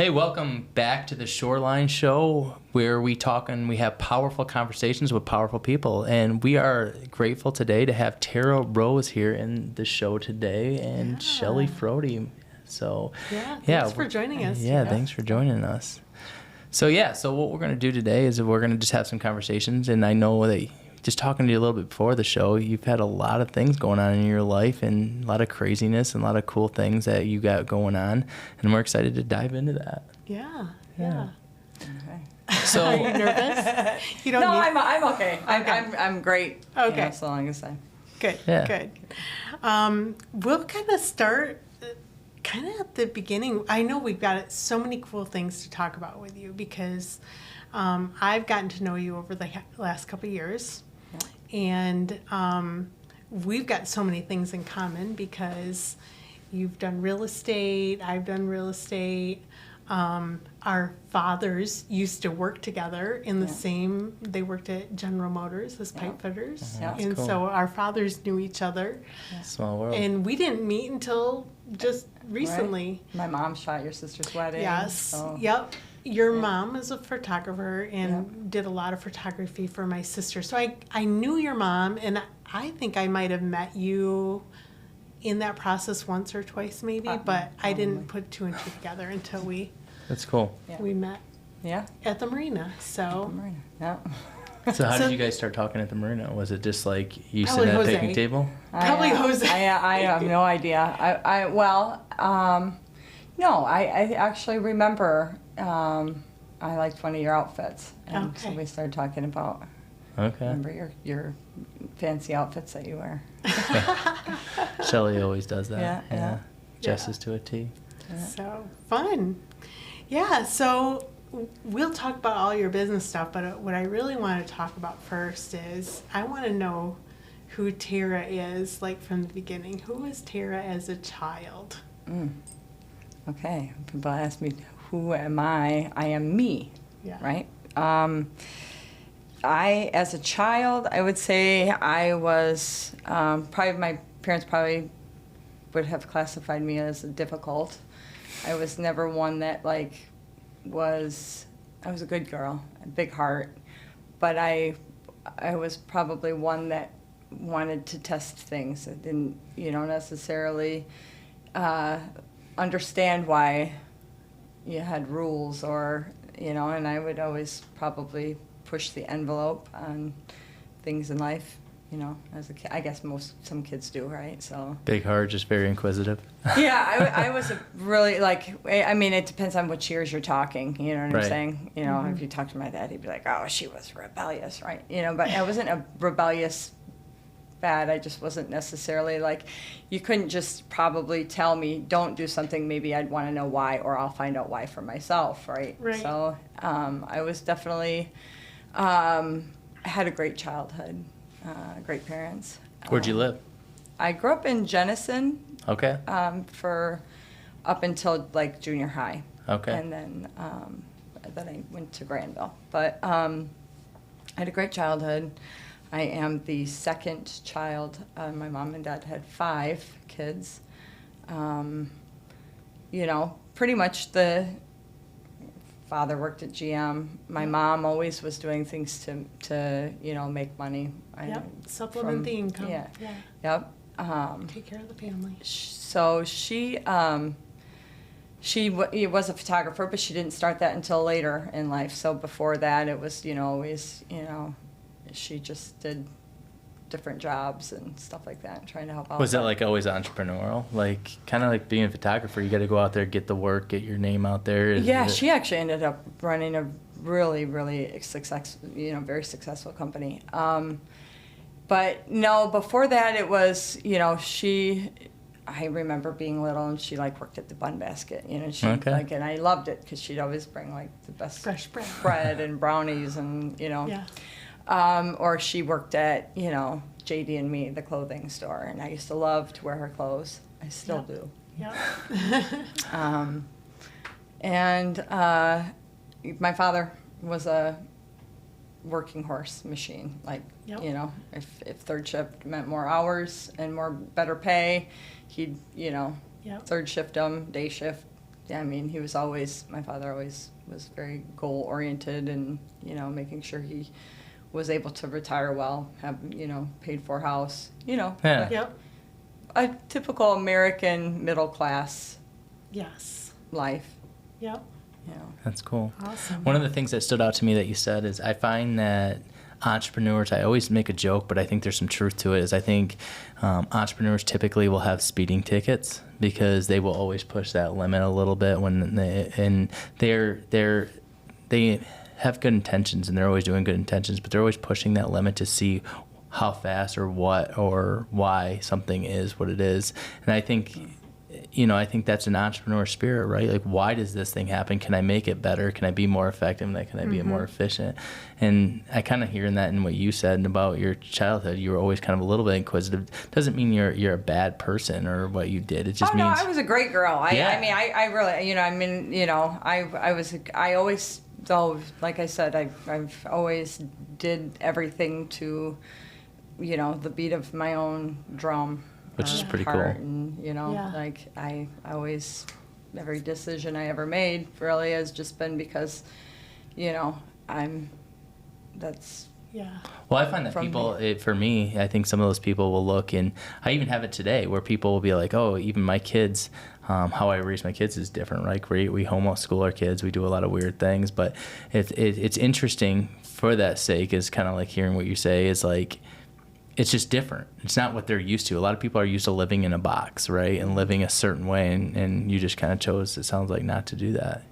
Hey, welcome back to the Shoreline Show, where we have powerful conversations with powerful people. And we are grateful today to have Tara Rose here in the show today and Shelley Frody. So, thanks for joining us. Yeah, thanks for joining us. So what we're going to do today is we're going to just have some conversations. And I know that just talking to you a little bit before the show, you've had a lot of things going on in your life and a lot of craziness and a lot of cool things that you got going on. And we're excited to dive into that. Yeah. Okay. So, are you nervous? You don't. No, I'm okay. I'm great. Okay. You know, so long as I'm good. Yeah. Good. We'll kind of start at the beginning. I know we've got so many cool things to talk about with you because I've gotten to know you over the last couple of years. And we've got so many things in common because you've done real estate, I've done real estate. Our fathers used to work together in the same, they worked at General Motors as pipe fitters. And cool. so our fathers knew each other. Small world. And we didn't meet until just recently. Right. My mom shot your sister's wedding. Yes. So. Yep. Your mom is a photographer and did a lot of photography for my sister. So I knew your mom, and I think I might have met you in that process once or twice maybe, but I didn't put two and two together until That's cool. we met at the marina. So Marina. Yeah. So how did you guys start talking at the marina? Was it just like you Probably sitting at a Jose. picnic table? Probably Jose. I have no idea. No, I actually remember I liked one of your outfits. And so we started talking about remember your fancy outfits that you wear. Shelley always does that. Yeah. Dresses to a T. Yeah. So fun. Yeah, so we'll talk about all your business stuff, but what I really want to talk about first is I want to know who Tara is, like from the beginning. Who was Tara as a child? Okay. People ask me, who am I? I am me. Yeah. Right? As a child, I would say I was, probably my parents probably would have classified me as difficult. I was never one that I was a good girl, a big heart, but I was probably one that wanted to test things. I didn't, necessarily understand why you had rules or, and I would always probably push the envelope on things in life, as a kid. I guess some kids do, right? So Big heart, just very inquisitive. yeah, I was really it depends on which years you're talking, you know what I'm saying? If you talk to my dad, he'd be like, oh, she was rebellious, right? But I wasn't a rebellious bad. I just wasn't necessarily you couldn't just probably tell me don't do something. Maybe I'd want to know why, or I'll find out why for myself, right? So I was definitely had a great childhood, great parents. Where'd you live? I grew up in Jenison. Okay. For up until junior high. Okay. And then I went to Granville. But I had a great childhood. I am the second child. My mom and dad had 5 kids. Pretty much the father worked at GM. My mom always was doing things to make money. Supplement the income. Yeah. Yep. Take care of the family. So she was a photographer, but she didn't start that until later in life. So before that, it was always she just did different jobs and stuff like that, trying to help out. Was that always entrepreneurial? Kind of like being a photographer, you got to go out there, get the work, get your name out there? She actually ended up running a really, really very successful company. But no, before that it was, I remember being little and she worked at the bun basket, she and I loved it because she'd always bring the best Fresh bread and brownies and, or she worked at, JD and Me, the clothing store, and I used to love to wear her clothes. I still do. Yeah. And my father was a working horse machine. If third shift meant more hours and better pay, he'd, third shift them, day shift, yeah, I mean, my father always was very goal oriented and, making sure he was able to retire well, have, paid for house, Yeah. Yep. a typical American middle class Yes. life, Yep. That's cool. Awesome. One of the things that stood out to me that you said is I find that entrepreneurs, I always make a joke, but I think there's some truth to it, is I think entrepreneurs typically will have speeding tickets because they will always push that limit a little bit they have good intentions and they're always doing good intentions, but they're always pushing that limit to see how fast or what or why something is what it is. And I think that's an entrepreneur spirit, right? Like, why does this thing happen? Can I make it better? Can I be more effective? Can I be more efficient? And I kind of hearing that in what you said about your childhood. You were always kind of a little bit inquisitive. Doesn't mean you're a bad person or what you did. It just means. No, I was a great girl. Yeah. I always, though, like I said, I've always did everything to, the beat of my own drum. Which is pretty heart. cool. And, Yeah. like I always, every decision I ever made really has just been because, that's. Yeah. Well, I find that for me, I think some of those people will look, and I even have it today, where people will be like, oh, even my kids, how I raise my kids is different, right? We homeschool our kids, we do a lot of weird things, but it's interesting for that sake, is kind of like hearing what you say is like, it's just different. It's not what they're used to. A lot of people are used to living in a box, right? And living a certain way, and you just kind of chose, it sounds like, not to do that,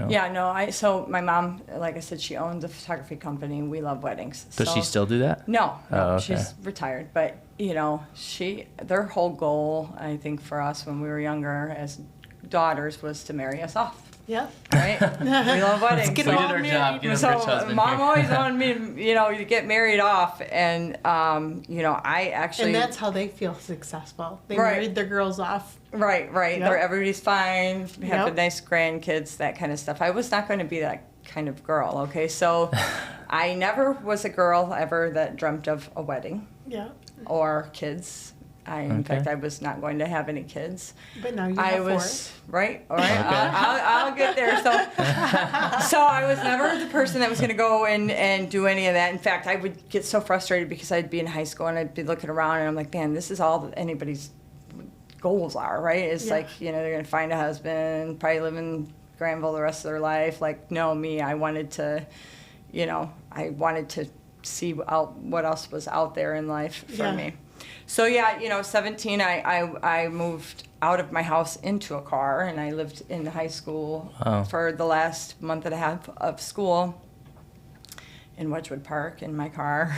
Yeah, no, so my mom, like I said, she owns a photography company, and we love weddings. Does she still do that? No, Oh, okay. She's retired. But, their whole goal, I think, for us when we were younger as daughters was to marry us off. Yep. Right? We love weddings. Let's get We them did all our married. job. Get a rich So husband mom here. always wanted me, to get married off, and I actually. And that's how they feel successful. They Right. married their girls off. Right. Yep. Everybody's fine. Have Yep. a nice grandkids, that kind of stuff. I was not going to be that kind of girl. Okay, so I never was a girl ever that dreamt of a wedding Yeah. or kids. In fact, I was not going to have any kids. But now you I have was four. right. All right, I'll get there. So I was never the person that was going to go and do any of that. In fact, I would get so frustrated because I'd be in high school and I'd be looking around and I'm like, man, this is all that anybody's goals are, right? It's Yeah. like, they're going to find a husband, probably live in Granville the rest of their life. Like, no, me, I wanted to, see what else was out there in life for Yeah. me. So 17, I moved out of my house into a car, and I lived in high school for the last month and a half of school in Wedgwood Park in my car.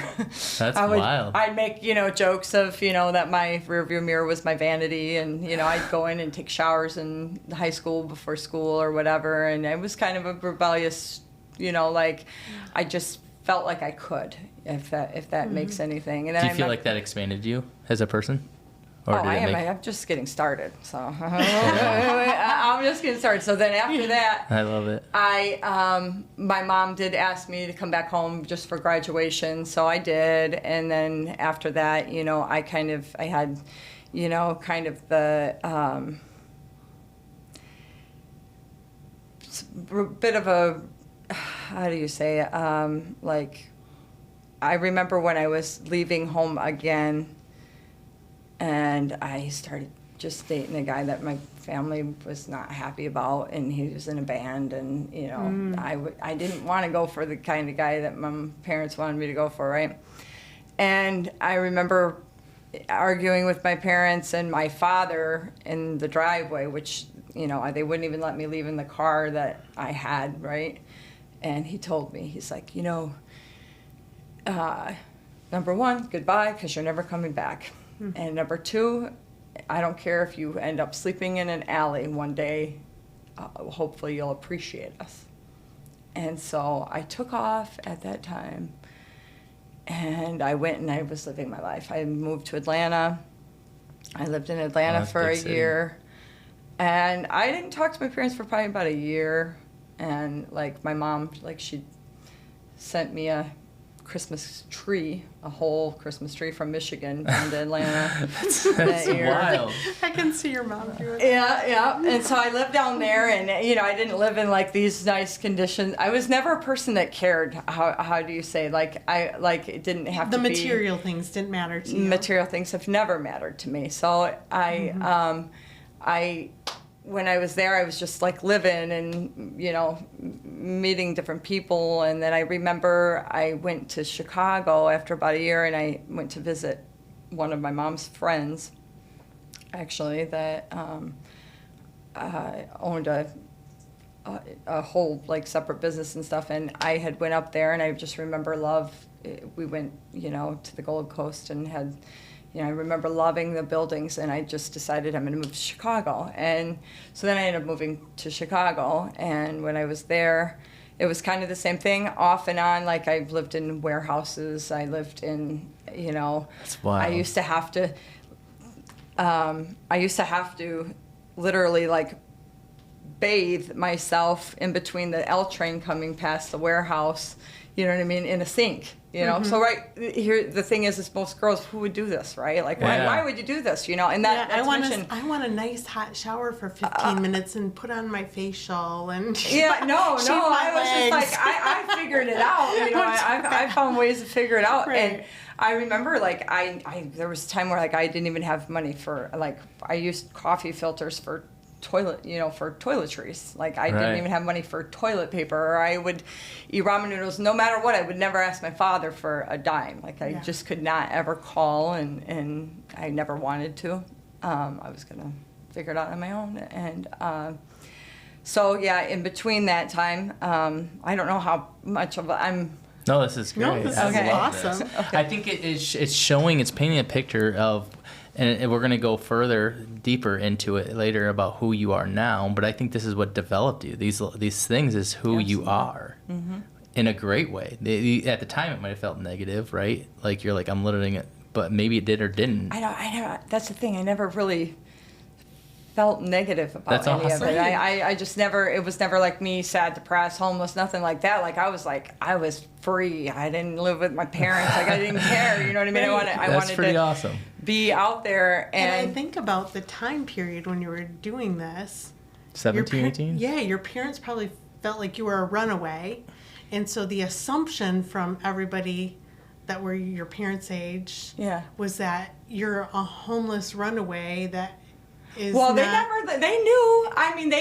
That's wild. I'd make, jokes of, that my rearview mirror was my vanity, and, I'd go in and take showers in high school before school or whatever, and I was kind of a rebellious, like, I just felt like I could, if that makes anything. And then Do you feel like that expanded you as a person? Or did I it am. make- I'm just getting started. So I'm just getting started. So then after that, I love it. my mom did ask me to come back home just for graduation, so I did. And then after that, I had, kind of the bit of a, how do you say it? Like, I remember when I was leaving home again, and I started just dating a guy that my family was not happy about, and he was in a band, and I didn't want to go for the kind of guy that my parents wanted me to go for, right? And I remember arguing with my parents and my father in the driveway, which they wouldn't even let me leave in the car that I had, right? And he told me, he's like, number one, goodbye, because you're never coming back. And number two, I don't care if you end up sleeping in an alley one day, hopefully you'll appreciate us. And so I took off at that time, and I went and I was living my life. I moved to Atlanta. I lived in Atlanta for a year. And I didn't talk to my parents for probably about a year. And, like, my mom, like, she sent me a Christmas tree, a whole Christmas tree from Michigan down to Atlanta. That's wild. I can see your mom doing it. Yeah. And so I lived down there, and I didn't live in like these nice conditions. I was never a person that cared. How do you say? It didn't have The to be. material things didn't matter to you. Material things have never mattered to me. So when I was there, I was just like living and, meeting different people. And then I remember I went to Chicago after about a year, and I went to visit one of my mom's friends, actually, that owned a whole like separate business and stuff. And I had went up there, and I just remember we went, to the Gold Coast and had, I remember loving the buildings, and I just decided I'm going to move to Chicago. And so then I ended up moving to Chicago, and when I was there, it was kind of the same thing, off and on. Like, I've lived in warehouses, I lived in, That's wild. I used to have to literally, like, bathe myself in between the L train coming past the warehouse, you know what I mean, in a sink. So right here, the thing is most girls, who would do this, right? Like, why would you do this, And that, I want a nice hot shower for 15 minutes and put on my facial and I was just like, I figured it out, I found ways to figure it out. Right. And I remember, like, there was a time where, like, I didn't even have money for, like, I used coffee filters for toilet, for toiletries. Like, I didn't even have money for toilet paper, or I would eat ramen noodles. No matter what, I would never ask my father for a dime. Like, I just could not ever call, and I never wanted to. I was going to figure it out on my own. And so, in between that time, I don't know how much of No, this is great. No, this is awesome. Okay. I think it's painting a picture of, and we're going to go deeper into it later about who you are now, but I think this is what developed you. These things is who you are, in a great way. At the time, it might have felt negative, right? Like, you're like, I'm living it, but maybe it did or didn't. I know. That's the thing. I never really felt negative about That's any awesome. of it. I just never, it was never like me, sad, depressed, homeless, nothing like that. Like, I was free. I didn't live with my parents. Like, I didn't care. You know what I mean? I That's wanted pretty to awesome. be out there. And I think about the time period when you were doing this. 17, 18? Yeah, your parents probably felt like you were a runaway. And so the assumption from everybody that were your parents' age was that you're a homeless runaway that is well, not, they knew. I mean,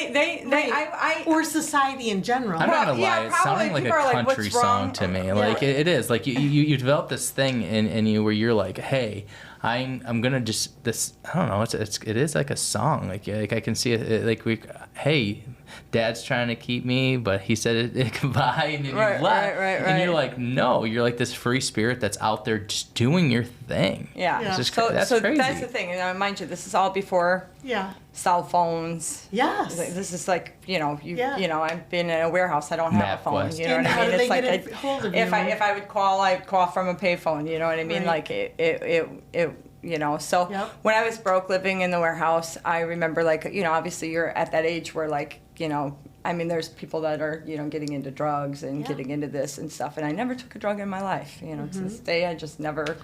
or society in general. I'm not gonna lie, it's probably sounding like people a are like, country "What's song wrong?" to me. Like, it is. Like, you develop this thing in you where you're like, hey, I'm gonna just this. I don't know. It is like a song. Like I can see it. Like, hey, Dad's trying to keep me, but he said it goodbye, and then Right, he left. right. And you're like, no, you're like this free spirit that's out there just doing your thing. Yeah. Yeah. It's just, So that's crazy. that's the thing. And mind you, this is all before cell phones. Yes. This is like, Yeah. I've been in a warehouse. I don't have a phone. MapQuest. You know And what I how mean? do they It's like get a hold of you? if I would call, I'd call from a payphone. You know what I mean? Right. Like it. So Yep. when I was broke living in the warehouse, I remember, like, obviously you're at that age where, like, I mean, there's people that are, getting into drugs and getting into this and stuff. And I never took a drug in my life. To this day, I just never,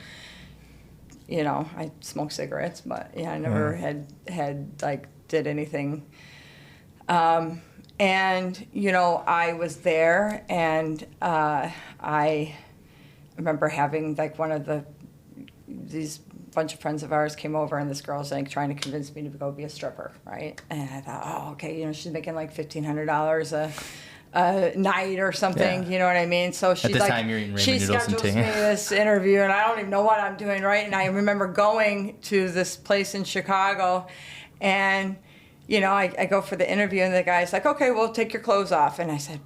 I smoke cigarettes, but I never had like did anything. And, I was there, and I remember having, like, these bunch of friends of ours came over, and this girl's, like, trying to convince me to go be a stripper, right? And I thought, oh, okay, she's making like $1,500 a night or something, Yeah. you know what I mean? So she's the like, time you're eating ramen she noodles and schedules tea. me this interview, and I don't even know what I'm doing, right? And I remember going to this place in Chicago, and I go for the interview, and the guy's like, okay, well, take your clothes off. And I said,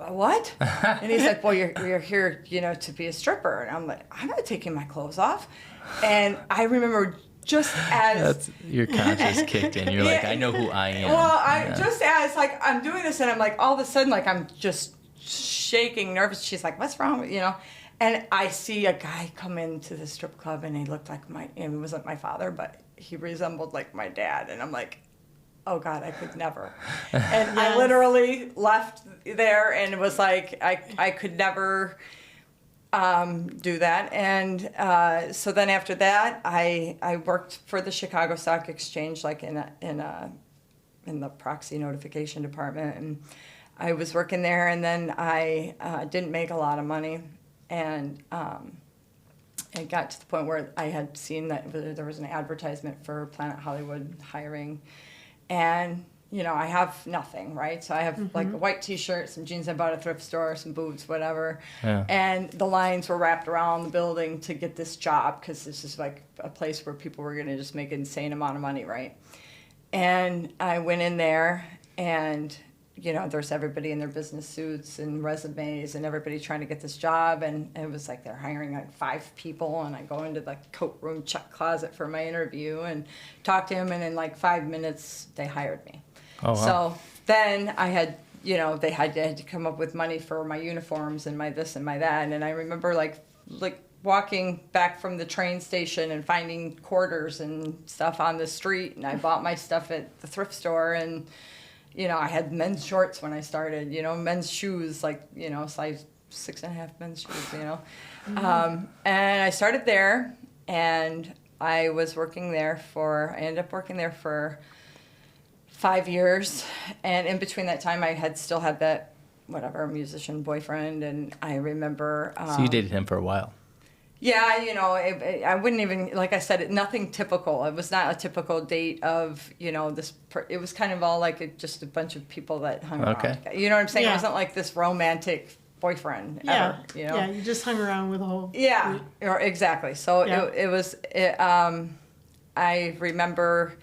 what? And he's like, well, you're here, to be a stripper. And I'm like, I'm not taking my clothes off. And I remember just as your conscience kicked in. You're like, I know who I am. well, just as, like, I'm doing this, and I'm like, all of a sudden, like, I'm just shaking, nervous. She's like, what's wrong with you? And I see a guy come into the strip club, and he looked like he wasn't my father, but he resembled, like, my dad. And I'm like, oh God, I could never. And I literally left there, and it was like, I could never, do that. And so then after that, I worked for the Chicago Stock Exchange, like in the proxy notification department, and I was working there. And then I didn't make a lot of money, and it got to the point where I had seen that there was an advertisement for Planet Hollywood hiring, and I have nothing, right? So I have like a white T-shirt, some jeans I bought at a thrift store, some boots, whatever. Yeah. And the lines were wrapped around the building to get this job, because this is like a place where people were going to just make an insane amount of money, right? And I went in there, and there's everybody in their business suits and resumes and everybody trying to get this job. And it was like they're hiring like 5 people. And I go into the coat room check closet for my interview and talk to him. And in like 5 minutes, they hired me. Oh, wow. So then I had, they had to come up with money for my uniforms and my this and my that. And I remember like walking back from the train station and finding quarters and stuff on the street. And I bought my stuff at the thrift store, and I had men's shorts when I started, men's shoes, like, size 6.5 men's shoes, And I started there, and I was working there I ended up working there for 5 years. And in between that time, I still had that, musician boyfriend. And I remember... so you dated him for a while? Yeah, I wouldn't even, like I said, nothing typical. It was not a typical date of, it was kind of all like just a bunch of people that hung around. You know what I'm saying? Yeah. It wasn't like this romantic boyfriend ever, Yeah, you just hung around with a whole... Yeah, exactly. So I remember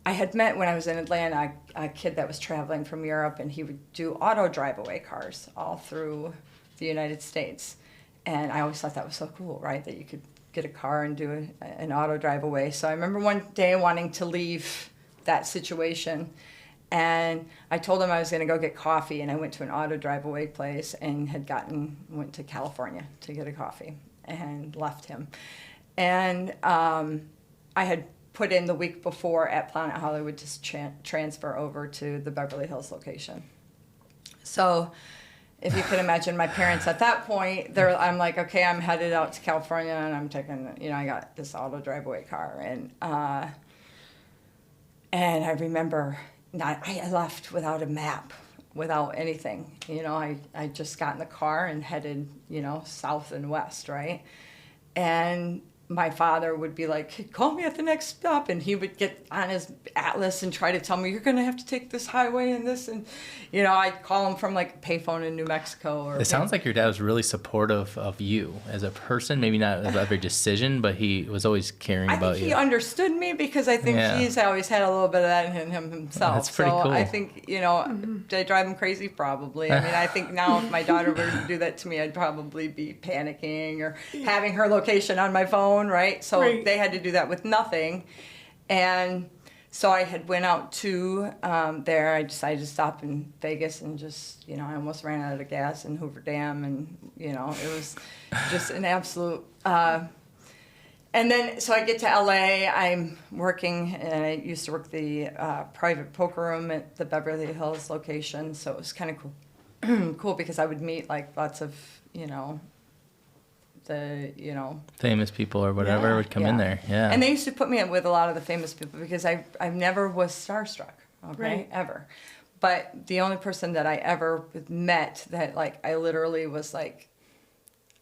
I had met, when I was in Atlanta, a kid that was traveling from Europe, and he would do auto drive-away cars all through the United States. And I always thought that was so cool, right? That you could get a car and do an auto drive away. So I remember one day wanting to leave that situation. And I told him I was going to go get coffee. And I went to an auto drive away place and went to California to get a coffee and left him. And I had put in the week before at Planet Hollywood to transfer over to the Beverly Hills location. So... if you can imagine my parents at that point, I'm like, okay, I'm headed out to California, and I'm taking, I got this auto drive-away car. And I remember I left without a map, without anything. I just got in the car and headed, south and west, right? And my father would be like, call me at the next stop. And he would get on his atlas and try to tell me, you're going to have to take this highway and this. And, I'd call him from like a payphone in New Mexico. It sounds like your dad was really supportive of you as a person, maybe not of every decision, but he was always caring about you. I think he understood me, because I think he's always had a little bit of that in him himself. That's pretty cool. I think, did I drive him crazy? Probably. I mean, I think now if my daughter were to do that to me, I'd probably be panicking or having her location on my phone. Right? So they had to do that with nothing. And so I had went out to there. I decided to stop in Vegas and just, I almost ran out of gas in Hoover Dam. And, it was just an absolute... and then, so I get to LA. I'm working, and I used to work the private poker room at the Beverly Hills location. So it was kind of cool, cool because I would meet like lots of, the famous people or whatever would come in there. Yeah. And they used to put me in with a lot of the famous people, because I never was starstruck, ever. But the only person that I ever met that like I literally was like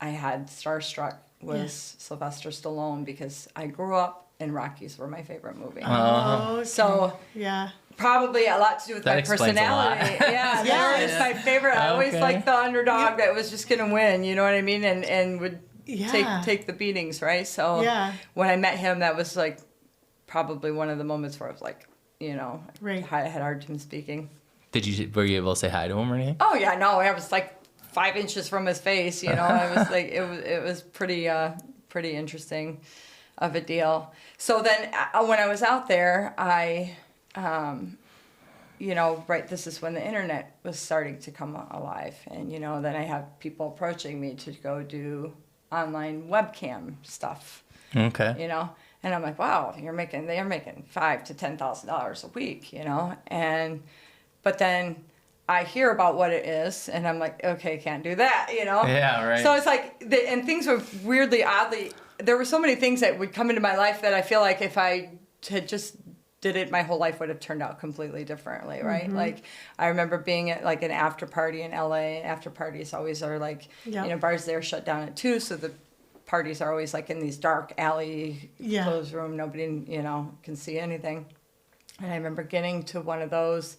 I had starstruck was Sylvester Stallone, because I grew up and Rockies were my favorite movie. Oh, okay. So probably a lot to do with that my personality. That was my favorite. I always liked the underdog that was just gonna win. You know what I mean? And would take the beatings, right? So when I met him, that was like probably one of the moments where I was like, I had a hard time speaking. Were you able to say hi to him or anything? Oh yeah, no, I was like 5 inches from his face. I was like, it was pretty interesting of a deal. So then when I was out there, I, this is when the internet was starting to come alive. And, then I have people approaching me to go do online webcam stuff. Okay. And I'm like, wow, they're making $5,000 to $10,000 a week, but then I hear about what it is, and I'm like, okay, can't do that, you know? Yeah, right. So it's like, and things were weirdly, oddly, there were so many things that would come into my life that I feel like if I had just did it, my whole life would have turned out completely differently, right? Like, I remember being at like an after party in LA. After parties always are like, you know, bars there shut down at 2, so the parties are always like in these dark alley, closed room, nobody, you know, can see anything. And I remember getting to one of those,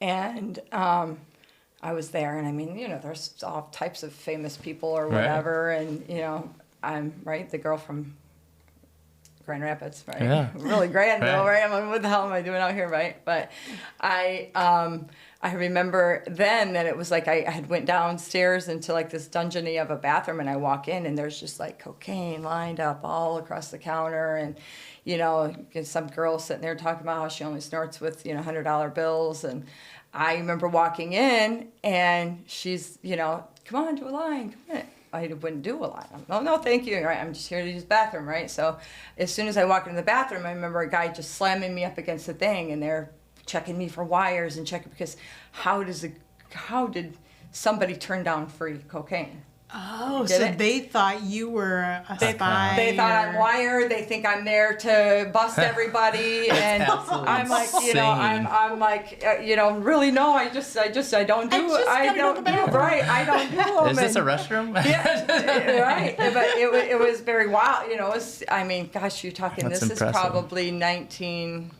and I was there, and I mean, you know, there's all types of famous people or whatever, and, you know, I'm, right, the girl from Grand Rapids, right? Yeah. Really grand, though, right? I'm like, what the hell am I doing out here, right? But I remember then that it was like I had went downstairs into like this dungeony of a bathroom, and I walk in, and there's just like cocaine lined up all across the counter, and, you know, some girl sitting there talking about how she only snorts with, you know, $100 bills. And I remember walking in, and she's, you know, come on, do a line, come in. I wouldn't do a line. No, thank you. Right, I'm just here to use the bathroom, right? So as soon as I walk into the bathroom, I remember a guy just slamming me up against the thing, and they're checking me for wires and checking, because how did somebody turn down free cocaine? Oh, Get so it? they thought you were a spy. They thought I'm wired. They think I'm there to bust everybody, and I'm like, you know, I'm like, you know, really no. I don't do. I don't do. Right. I don't do them. Is this a restroom? Yeah. Right. But it was very wild. You know, it was. I mean, gosh, you're talking. That's this impressive. is probably 19.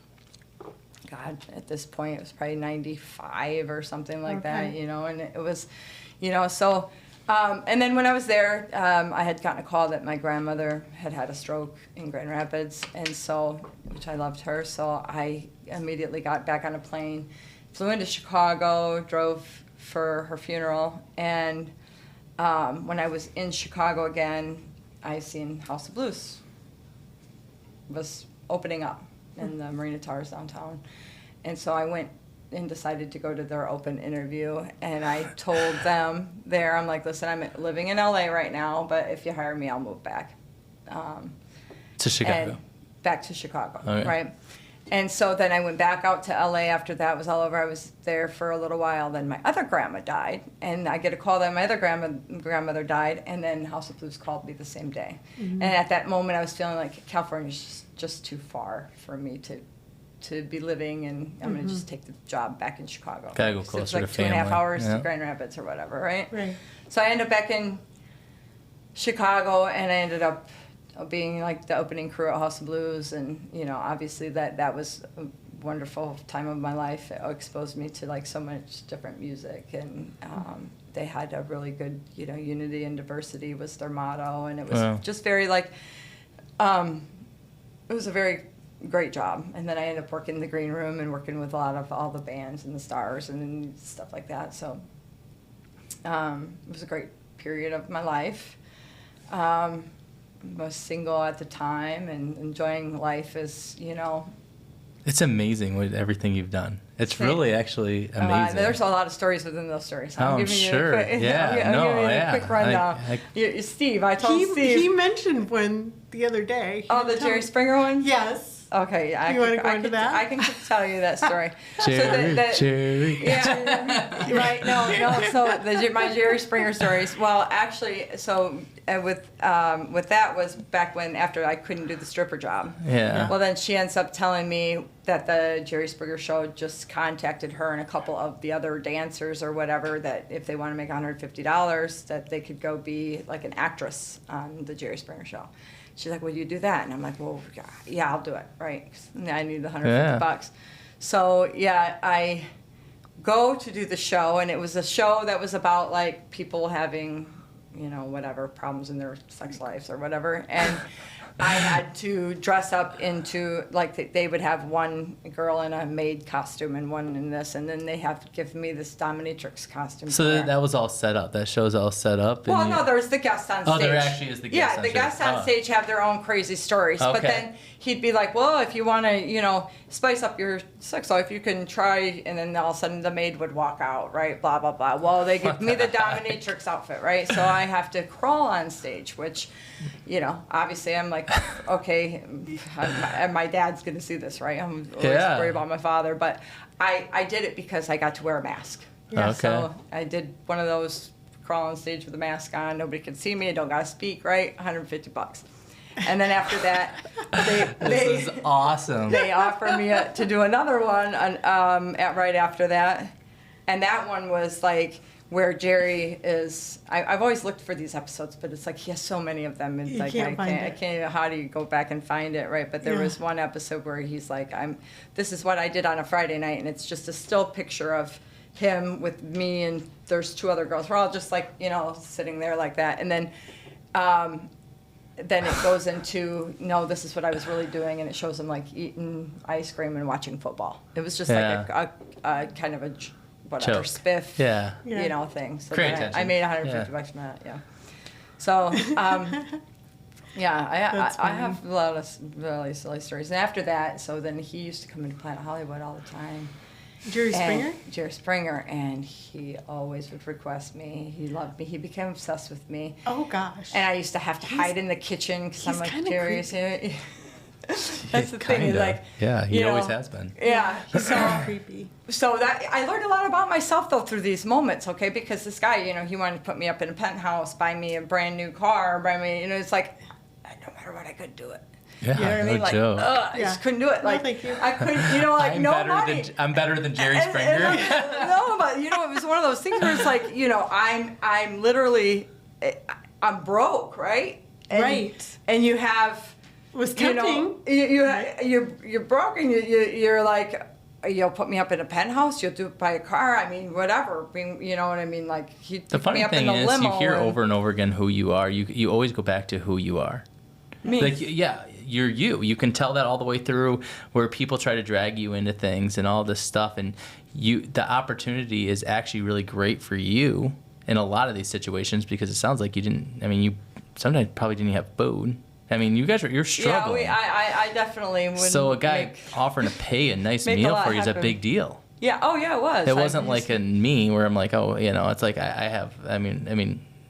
God, at this point, it was probably 95 or something like that. You know, and it was, you know, so. And then when I was there, I had gotten a call that my grandmother had had a stroke in Grand Rapids, and so, which I loved her, so I immediately got back on a plane, flew into Chicago, drove for her funeral, and when I was in Chicago again, I seen House of Blues was opening up in the Marina Towers downtown, and so I went and decided to go to their open interview, and I told them there, I'm like, listen, I'm living in LA right now, but if you hire me, I'll move back. To Chicago. And back to Chicago, Okay. right? And so then I went back out to LA after that was all over. I was there for a little while. Then my other grandma died, and I get a call that my other grandmother died, and then House of Blues called me the same day. And at that moment, I was feeling like California's just too far for me to be living, and I'm going to just take the job back in Chicago. Gotta go So closer it's to like 2.5 family. hours Yeah. to Grand Rapids or whatever, right? Right. So I ended up back in Chicago, and I ended up being like the opening crew at House of Blues, and, you know, obviously that was a wonderful time of my life. It exposed me to like so much different music, and they had a really good, you know, unity and diversity was their motto, and it was just very like, it was a very great job. And then I ended up working in the green room and working with a lot of all the bands and the stars and stuff like that. So it was a great period of my life. I was single at the time and enjoying life as, you know. It's amazing with everything you've done. It's really actually amazing. There's a lot of stories within those stories. Oh, I'm sure. I'm giving you a quick rundown. Steve, I told Steve. He mentioned one the other day. Oh, the Jerry Springer one? Yes. Okay, You want to go into that? I can tell you that story. Jerry. Yeah, right. No. So my Jerry Springer stories. Well, actually, so with that was back when after I couldn't do the stripper job. Yeah. Well, then she ends up telling me that the Jerry Springer show just contacted her and a couple of the other dancers or whatever, that if they want to make $150, that they could go be like an actress on the Jerry Springer show. She's like, "Will you do that?" And I'm like, "Well, yeah, I'll do it, right? 'Cause I need the $150." So yeah, I go to do the show, and it was a show that was about like people having, you know, whatever problems in their sex lives or whatever, and I had to dress up into, like, they would have one girl in a maid costume and one in this, and then they have to give me this dominatrix costume. So that was all set up. That show's all set up. Well, no, there's the guest on stage. Oh, there actually is the guest on stage. Yeah, the guests on stage have their own crazy stories. Okay. But then he'd be like, well, if you want to, you know, spice up your sex life, you can try, and then all of a sudden the maid would walk out, right? Blah, blah, blah. Well, they give me the dominatrix outfit, right? So I have to crawl on stage, which, you know, obviously I'm like, okay, my dad's going to see this, right? I'm always worried about my father. But I did it because I got to wear a mask. Yeah. Okay. So I did one of those crawl on stage with a mask on. Nobody can see me. I don't got to speak, right? $150. And then after that, This is awesome. they offered me to do another one right after that. And that one was like where Jerry is. I've always looked for these episodes, but it's like he has so many of them. It's You like can't find it. I can't even, how do you go back and find it, right? But there was one episode where he's like, this is what I did on a Friday night, and it's just a still picture of him with me, and there's 2 other girls. We're all just like, sitting there like that. And then it goes into, no, this is what I was really doing, and it shows him like eating ice cream and watching football. It was just like a kind of a whatever Joke. spiff, Yeah. thing. So Great then attention. I made $150 from that. Yeah. So I have a lot of really silly stories. And after that, so then he used to come into Planet Hollywood all the time. Jerry Springer? Jerry Springer, and he always would request me. He loved me. He became obsessed with me. Oh, gosh. And I used to have to hide in the kitchen because I'm he's like, kinda Jerry's here. That's the thing. Kinda. Like, yeah, he you always know, has been. Yeah. He's so creepy. So that I learned a lot about myself though through these moments, okay? Because this guy, he wanted to put me up in a penthouse, buy me a brand new car, it's like, no matter what, I couldn't do it. Yeah, You know what I mean? no Like, joke. I just couldn't do it. No, Like, thank you. I couldn't, like, no money. I'm better than Jerry And Springer. no, but it was one of those things where it's like, I'm literally, I'm broke, right? Right. And you have, Was tempting. you're broke, and you're like, you'll put me up in a penthouse, you'll do it by a car, whatever. You know what I mean? Like, he'd The put funny me up thing in the is, limo. you hear and- over and over again who you are. You always go back to who you are. Me. Like, yeah, you're you. You can tell that all the way through, where people try to drag you into things and all this stuff, and the opportunity is actually really great for you in a lot of these situations, because it sounds like you sometimes probably didn't have food. You're struggling. Yeah, I definitely would. So a guy offering to pay a nice make a meal lot for you is a happen. big deal. Yeah. Oh yeah, it was. It wasn't like in me where I'm like, oh, it's like I have.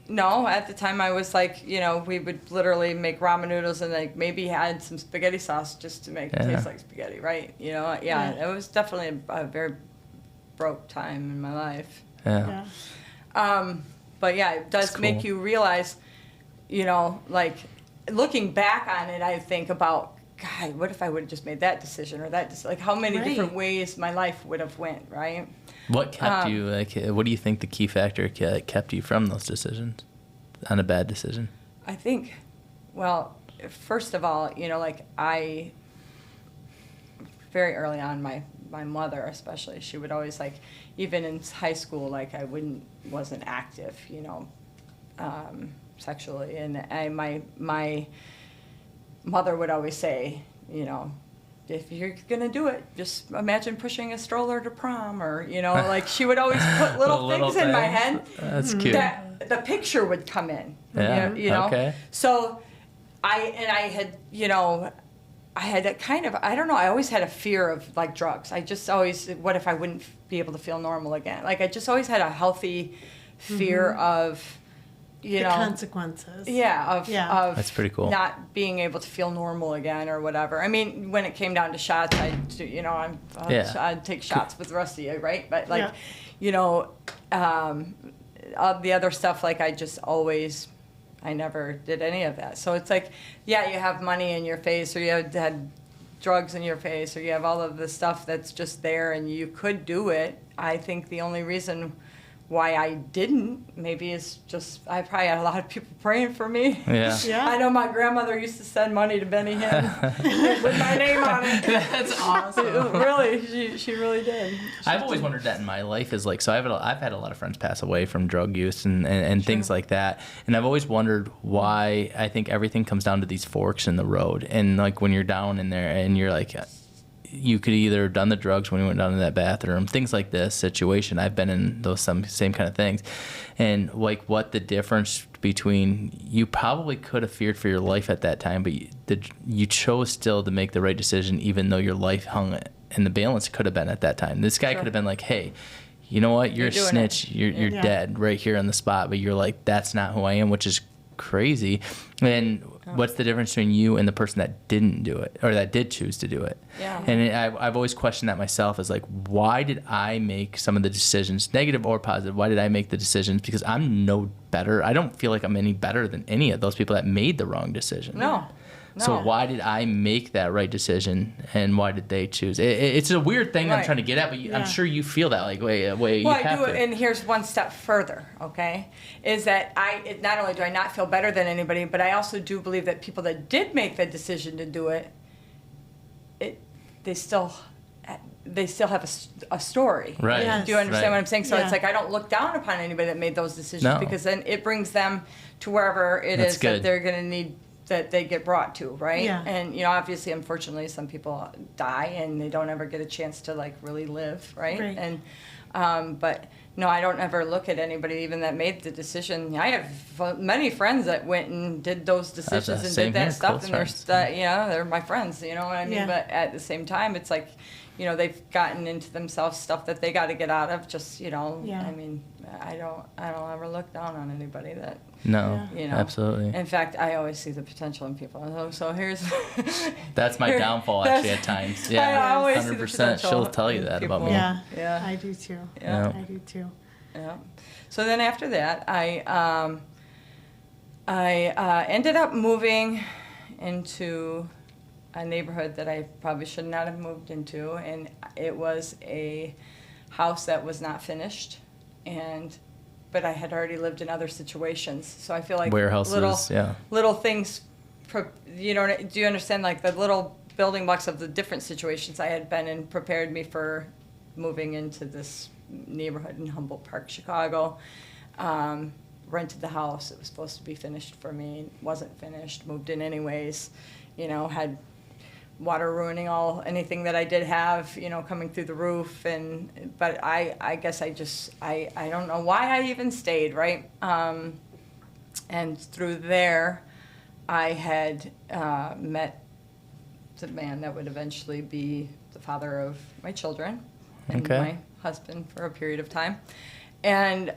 No, at the time I was like, we would literally make ramen noodles and like maybe add some spaghetti sauce just to make it taste like spaghetti, right? It was definitely a very broke time in my life. Yeah. But yeah, it does It's make cool. you realize, like looking back on it, I think about, God, what if I would have just made that decision or that decision? Like how many different ways my life would have went, right? What kept you, what do you think the key factor kept you from those decisions on a bad decision? I think, well, first of all, I, very early on, my mother especially, she would always even in high school, I wasn't active, sexually. And my mother would always say, if you're gonna do it, just imagine pushing a stroller to prom, or she would always put little things in my head. That's cute. That the picture would come in. Yeah. Okay. So I had a kind of, I don't know, I always had a fear of drugs. I just always, what if I wouldn't be able to feel normal again? I just always had a healthy fear of, the consequences. Yeah, of That's pretty cool. Not being able to feel normal again or whatever. When it came down to shots, I'd take shots with the rest of you, right? But all the other stuff, I never did any of that. So it's you have money in your face, or you had drugs in your face, or you have all of the stuff that's just there, and you could do it. I think the only reason why I didn't, maybe is just I probably had a lot of people praying for me. Yeah. Yeah. I know my grandmother used to send money to Benny Hinn with my name on it. That's awesome. Really, she really did. I've always wondered that in my life is so I've had a lot of friends pass away from drug use and things like that, and I've always wondered why. I think everything comes down to these forks in the road, and when you're down in there and you're you could either have done the drugs when you went down to that bathroom, things like this situation. I've been in those same kind of things, and what the difference between, you probably could have feared for your life at that time, but you chose still to make the right decision, even though your life hung in the balance could have been at that time. This guy could have been like, hey, you know what, you're a snitch, you're dead right here on the spot, but you're like, that's not who I am, which is crazy. And What's the difference between you and the person that didn't do it or that did choose to do it? Yeah. And I've always questioned that myself, is like, why did I make some of the decisions, negative or positive? Why did I make the decisions? Because I'm no better. I don't feel like I'm any better than any of those people that made the wrong decision. No. So why did I make that right decision, and why did they choose? It's a weird thing I'm trying to get at, but I'm sure you feel that like way you have to. And here's one step further, okay? Is that not only do I not feel better than anybody, but I also do believe that people that did make the decision to do it, they still have a story. Right. Yes. Do you understand what I'm saying? So Yeah. it's like I don't look down upon anybody that made those decisions, because then it brings them to wherever it is that they're going to need, that they get brought to, right? Yeah. And, obviously, unfortunately, some people die and they don't ever get a chance to, like, really live, right? Right. And, but, no, I don't ever look at anybody even that made the decision. I have many friends that went and did those decisions and did that stuff, and they're my friends, you know what I mean? Yeah. But at the same time, it's like, they've gotten into themselves stuff that they got to get out of, just, Yeah. I mean, I don't ever look down on anybody that, No, Yeah. absolutely. in fact, I always see the potential in people. So here's... That's my downfall, actually, at times. Yeah, I always see the 100%. potential She'll tell you in that people. about me. Yeah. Yeah. I do too. Yeah. I do too. Yeah. So then after that, I ended up moving into a neighborhood that I probably should not have moved into, and it was a house that was not finished, but I had already lived in other situations, so I feel like warehouses, little things, do you understand, like the little building blocks of the different situations I had been in prepared me for moving into this neighborhood in Humboldt Park, Chicago. Rented the house. It was supposed to be finished for me. Wasn't finished. Moved in anyways. Had water ruining anything that I did have, coming through the roof. But I guess I don't know why I even stayed, right? And through there, I had met the man that would eventually be the father of my children and my husband for a period of time. And,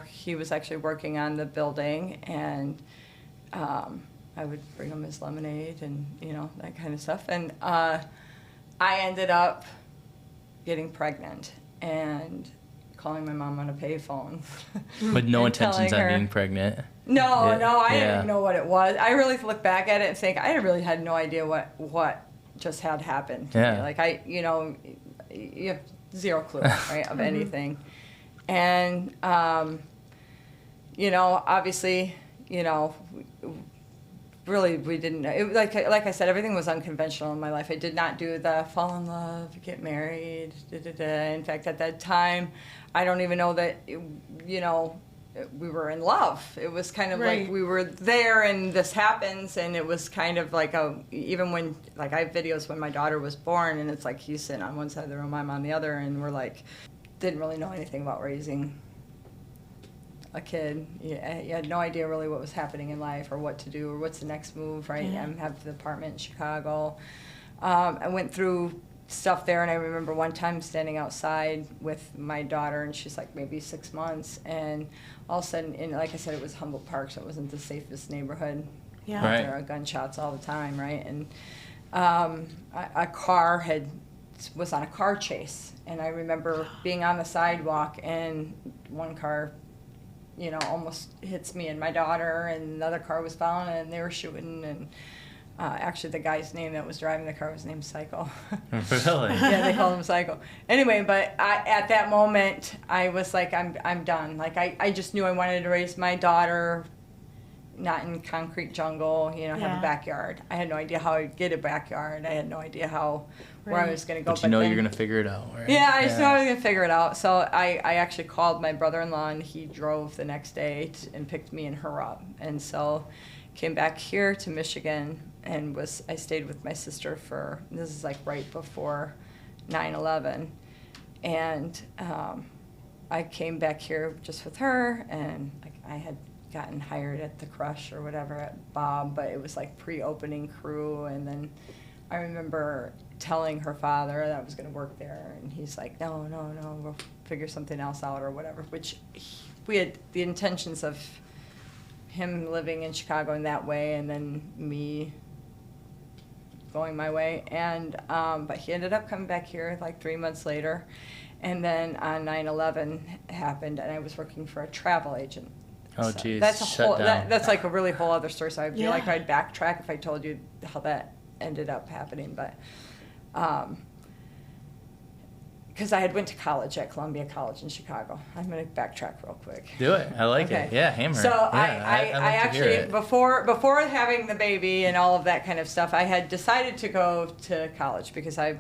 he was actually working on the building, and I would bring him his lemonade and, that kind of stuff. And I ended up getting pregnant and calling my mom on a payphone. With no and intentions telling on her- being pregnant. No, I didn't Yeah. even know what it was. I really look back at it and think I really had no idea what just had happened to me. Like you have zero clue, right, of anything. And, obviously, really we didn't know. Like I said, everything was unconventional in my life. I did not do the fall in love, get married, In fact, at that time, I don't even know that, we were in love. It was kind of like we were there and this happens, and it was kind of like even when, like, I have videos when my daughter was born, and it's like he's sitting on one side of the room, I'm on the other, and we're like, didn't really know anything about raising a kid. You had no idea really what was happening in life or what to do or what's the next move, right? Yeah. I have the apartment in Chicago. I went through stuff there, and I remember one time standing outside with my daughter, and she's like maybe 6 months, and all of a sudden, and like I said, it was Humboldt Park, so it wasn't the safest neighborhood. Yeah. Right. There are gunshots all the time, right? And a car was on a car chase, and I remember being on the sidewalk, and one car, almost hits me and my daughter, and another car was following, and they were shooting, and actually the guy's name that was driving the car was named Psycho. Really? Yeah, they called him Psycho. Anyway, but at that moment, I was like, I'm done. Like, I just knew I wanted to raise my daughter, not in concrete jungle, have Yeah. a backyard. I had no idea how I'd get a backyard. I had no idea where I was going to go. But you know you're going to figure it out, right? Yeah, I just knew I was going to figure it out. So I actually called my brother-in-law, and he drove the next day and picked me and her up. And so came back here to Michigan, and I stayed with my sister this is like right before 9/11. And I came back here just with her, and I had gotten hired at the Crush or whatever at Bob, but it was like pre-opening crew. And then I remember telling her father that I was going to work there, and he's like, no, we'll figure something else out or whatever, which we had the intentions of him living in Chicago in that way, and then me going my way. And but he ended up coming back here like 3 months later, and then on 9/11 happened, and I was working for a travel agent. Oh, geez. That's a Shut whole. down. That's like a really whole other story. So I feel Yeah. like I'd backtrack if I told you how that ended up happening, but because I had went to college at Columbia College in Chicago. I'm going to backtrack real quick. Do it. I like Okay. it. Yeah, hammer. So Yeah, I like to hear actually it. before having the baby and all of that kind of stuff, I had decided to go to college because I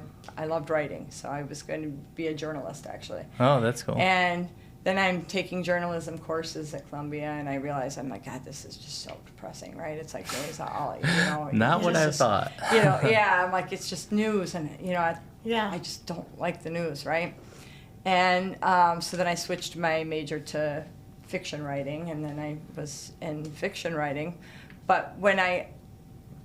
loved writing. So I was going to be a journalist actually. Oh, that's cool. And then I'm taking journalism courses at Columbia, and I realize I'm like, God, this is just so depressing, right? It's like it's all, Not what I just, thought. Yeah, I'm like, it's just news, and Yeah. I just don't like the news, right? And so then I switched my major to fiction writing, and then I was in fiction writing. But my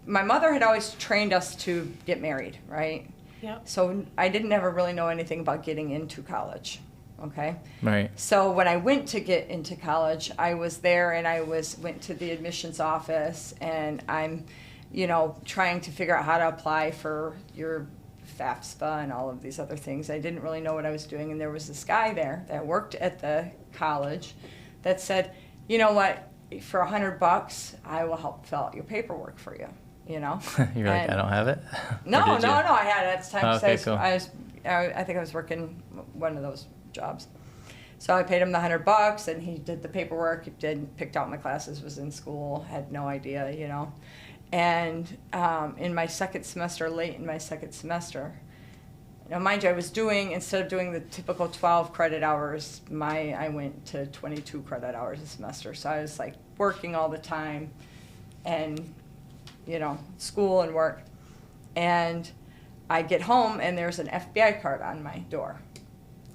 mother had always trained us to get married, right? Yep. So I didn't ever really know anything about getting into college, okay? Right. So when I went to get into college, I was there and went to the admissions office, and I'm, trying to figure out how to apply for your FAFSA and all of these other things. I didn't really know what I was doing, and there was this guy there that worked at the college that said, you know what, for $100, I will help fill out your paperwork for you. You're like, I don't have it? No, Or did you? I had it at the time. Okay, So cool. I think I was working one of those jobs. So I paid him the $100, and he did the paperwork. Picked out my classes, was in school, had no idea, And in my second semester, late in my second semester, mind you, I was doing, instead of doing the typical 12 credit hours, I went to 22 credit hours a semester. So I was like working all the time, and school and work. And I get home, and there's an FBI card on my door.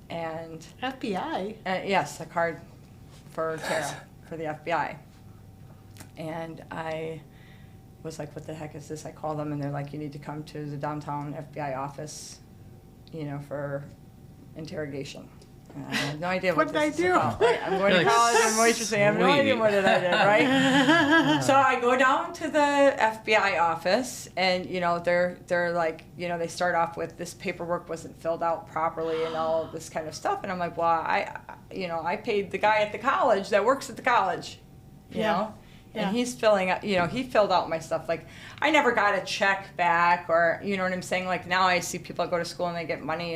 And FBI. yes, a card for Tara, for the FBI. And I was like, what the heck is this? I call them, and they're like, you need to come to the downtown FBI office, for interrogation. And I have no idea what What did this I is do? about, right? I'm going You're to like, college, I'm waitressing, I have no idea sweet. what I did, right? So I go down to the FBI office, and they're like, they start off with, this paperwork wasn't filled out properly and all of this kind of stuff, and I'm like, well, I paid the guy at the college that works at the college, you know. Yeah. And he's filling out, he filled out my stuff. Like, I never got a check back, or, you know what I'm saying? Like, now I see people go to school and they get money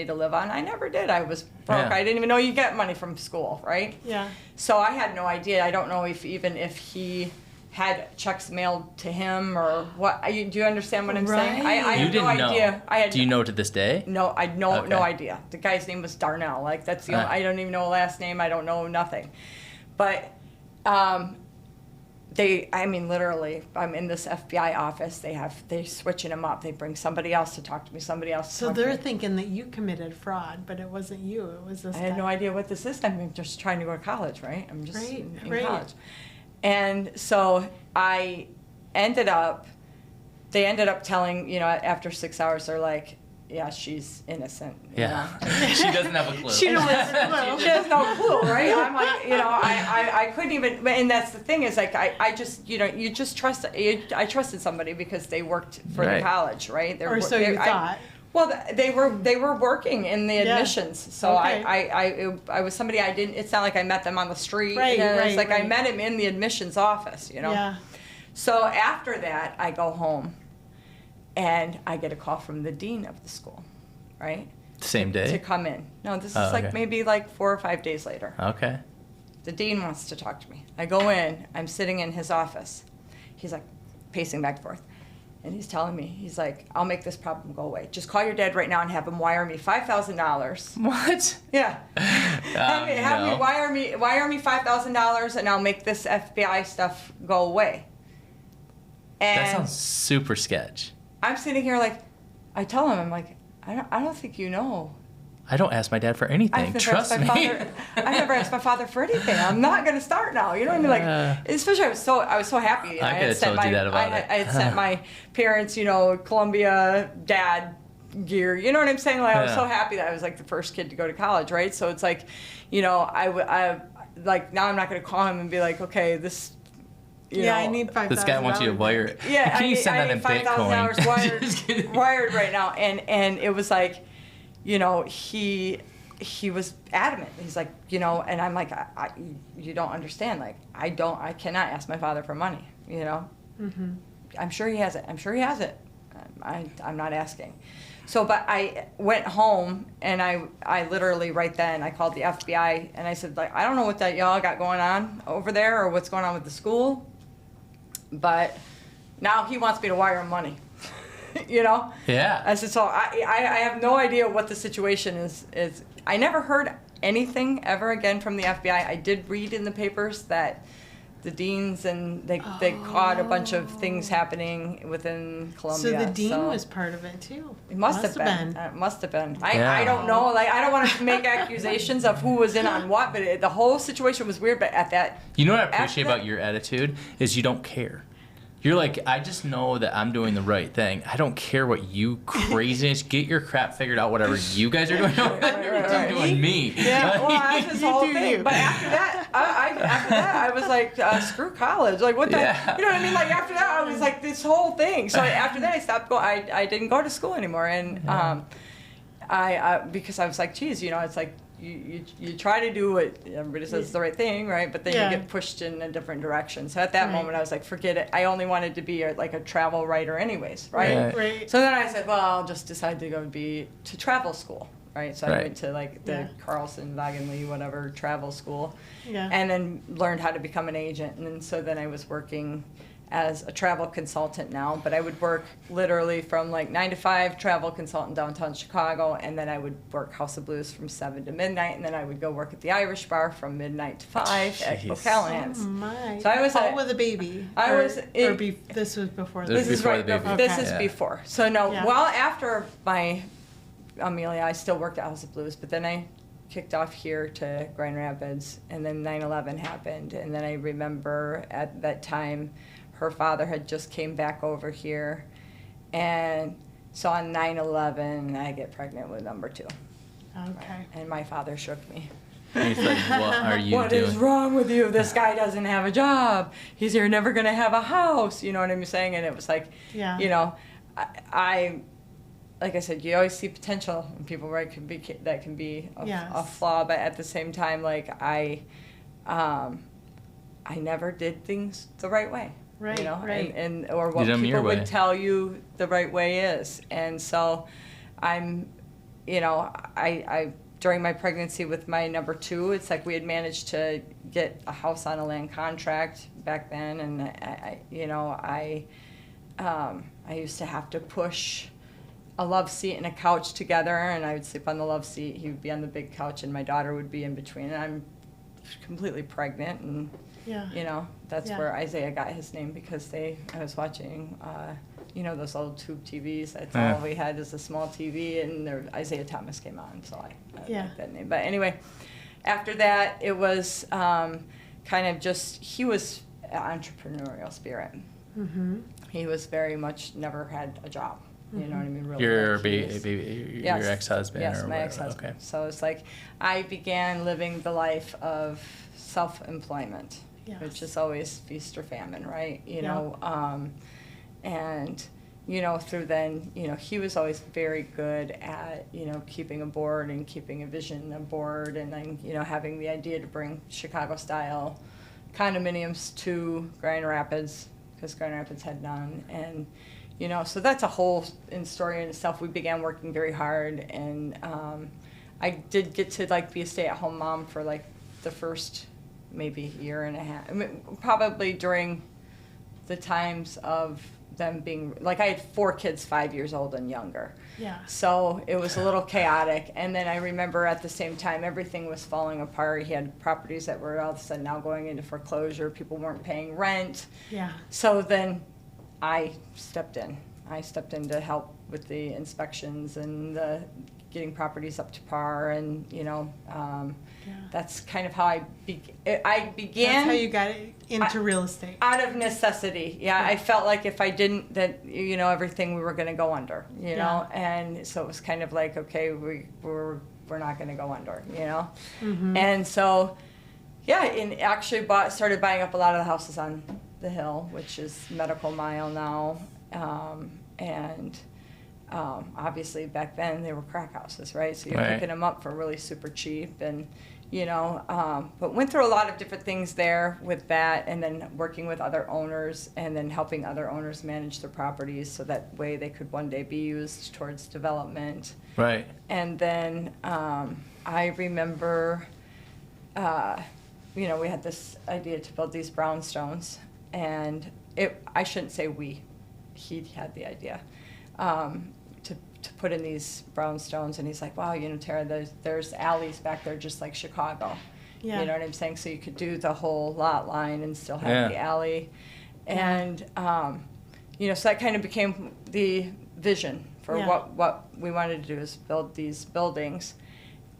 to live on. I never did. I was broke. Yeah. I didn't even know you get money from school, right? Yeah. So I had no idea. I don't know if he had checks mailed to him or what. Do you understand what I'm saying? I You had no didn't know. idea. Do you know to this day? No, I no Okay. idea. The guy's name was Darnell. Like, that's the only, I don't even know a last name. I don't know nothing. But literally, I'm in this FBI office. They're switching them up. They bring somebody else to talk to me, somebody else to So talk to they're me. thinking that you committed fraud, but it wasn't you. It was this I had guy. no idea what this is. I'm just trying to go to college, right? I'm just Right, in right. college. And so they ended up telling, after 6 hours, they're like, yeah, she's innocent. Yeah. She doesn't have a clue. She don't have a clue. She has no clue, right? I'm like, I couldn't even, and that's the thing is, like, I just, you just trust, I trusted somebody because they worked for Right. the college, right? Or so you thought. Well, they were working in the Yeah. admissions, so Okay. I was somebody I didn't. It's not like I met them on the street. Right, It's right, like I right. met him in the admissions office, Yeah. So after that, I go home, and I get a call from the dean of the school, right? Same To day? come in. No, this is Oh, like okay. maybe like 4 or 5 days later. Okay. The dean wants to talk to me. I go in, I'm sitting in his office. He's like pacing back and forth. And he's telling me, he's like, I'll make this problem go away. Just call your dad right now and have him wire me $5,000. What? Yeah. Have me No. wire me $5,000 and I'll make this FBI stuff go away. And That sounds super sketch. I'm sitting here like, I tell him, I'm like, I don't think you know. I don't ask my dad for anything. I've never Trust asked me. my father. I've never asked my father for anything. I'm not going to start now. You know what I mean? Like, especially I was so happy. I could have told you that about it. I had sent my parents, Columbia dad gear. You know what I'm saying? Like, I was Yeah. so happy that I was like the first kid to go to college, right? So it's like, I like now I'm not going to call him and be like, okay, this I need $5,000. This guy wants you to wire it. Yeah, Can you send that in Bitcoin? $5,000 wired right now, and it was like, he was adamant. He's like, and I'm like, you don't understand. Like, I cannot ask my father for money. Mm-hmm. I'm sure he has it. I'm not asking. So, but I went home and I literally right then I called the FBI and I said, like, I don't know what that y'all got going on over there or what's going on with the school, but now he wants me to wire him money. Yeah. I said, so I have no idea what the situation is. I never heard anything ever again from the FBI. I did read in the papers that the deans and they caught a bunch of things happening within Columbia. So the dean was part of it too. It must have been. It must have been. Yeah. I don't know. Like, I don't want to make accusations of who was in on what, but the whole situation was weird. But at that, You know what I appreciate about your attitude is you don't care. You're like, I just know that I'm doing the right thing. I don't care what you craziness. Get your crap figured out. Whatever you guys are doing, I'm doing me. Yeah, well, that's his whole thing. But after that, I was like, screw college. Like, what the? Yeah. You know what I mean? Like, after that, I was like, this whole thing. So after that, I stopped going. I didn't go to school anymore, and I because I was like, geez, it's like. You try to do what everybody says is the right thing, right? But then you get pushed in a different direction. So at that moment, I was like, forget it. I only wanted to be like a travel writer anyways, right? Right. So then I said, well, I'll just decide to go to travel school, right? So I went to like the Carlson, Wagenly, whatever, travel school. Yeah. And then learned how to become an agent. And then, so then I was working as a travel consultant now, but I would work literally from like 9 to 5, travel consultant downtown Chicago, and then I would work House of Blues from 7 to midnight, and then I would go work at the Irish Bar from midnight to 5 at O'Callahan's. Oh my! So I was all with a baby. This was before. This is right. the baby. This is before. So no. Yeah. Well, after my Amelia, I still worked at House of Blues, but then I kicked off here to Grand Rapids, and then 9/11 happened, and then I remember at that time. Her father had just came back over here, and so on 9/11, I get pregnant with number 2. Okay. And my father shook me. And he's like, what are you doing? What is wrong with you? This guy doesn't have a job. You're never going to have a house. You know what I'm saying? And it was like, I like I said, you always see potential in people, right? That can be a flaw, but at the same time, like I never did things the right way. Right, right. And or what people would tell you the right way is. And so I'm, I during my pregnancy with my number 2, it's like we had managed to get a house on a land contract back then. And I used to have to push a love seat and a couch together, and I would sleep on the love seat. He would be on the big couch, and my daughter would be in between. And I'm completely pregnant, and that's where Isaiah got his name, because I was watching, those old tube TVs. That's all we had is a small TV, and Isaiah Thomas came on, so I like that name. But anyway, after that, it was kind of just, he was an entrepreneurial spirit. Mm-hmm. He was very much never had a job. You know what I mean? Really, your ex-husband? Yes, or my ex-husband. Okay. So it's like I began living the life of self-employment, which is always feast or famine, right? Through then, he was always very good at, keeping a board and keeping a vision aboard, and then, having the idea to bring Chicago-style condominiums to Grand Rapids, because Grand Rapids had none, and so that's a whole story in itself. We began working very hard, and I did get to be a stay-at-home mom for the first maybe year and a half. I mean, probably during the times of them being I had 4 kids 5 years old and younger. Yeah. So it was a little chaotic, and then I remember at the same time everything was falling apart. He had properties that were all of a sudden now going into foreclosure. People weren't paying rent. Yeah. So then I stepped in. To help with the inspections and the getting properties up to par, and that's kind of how I began. That's how you got into real estate. Out of necessity, I felt like if I didn't, that everything we were going to go under, and so it was kind of like, okay, we're not going to go under, Mm-hmm. And so, and actually started buying up a lot of the houses on the hill, which is Medical Mile now. Obviously back then they were crack houses, right? So you're picking them up for really super cheap, and but went through a lot of different things there with that, and then working with other owners, and then helping other owners manage their properties so that way they could one day be used towards development. Right. And then I remember, we had this idea to build these brownstones, and I shouldn't say we, he had the idea. To put in these brownstones, and he's like, wow, Tara, there's alleys back there just like Chicago. Yeah. You know what I'm saying? So you could do the whole lot line and still have the alley. And, so that kind of became the vision for what we wanted to do, is build these buildings.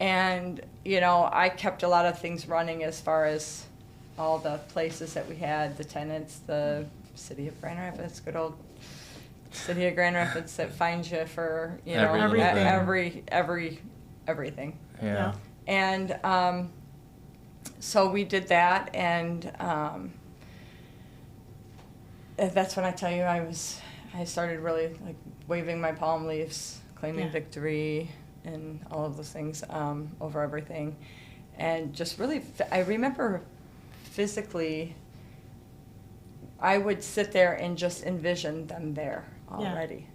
And, I kept a lot of things running as far as all the places that we had, the tenants, the City of Grand Rapids, good old City of Grand Rapids that finds you for, everything. Yeah. And so we did that, and that's when I tell you I started really like waving my palm leaves, claiming victory, and all of those things over everything. And just really, I remember physically, I would sit there and just envision them there already.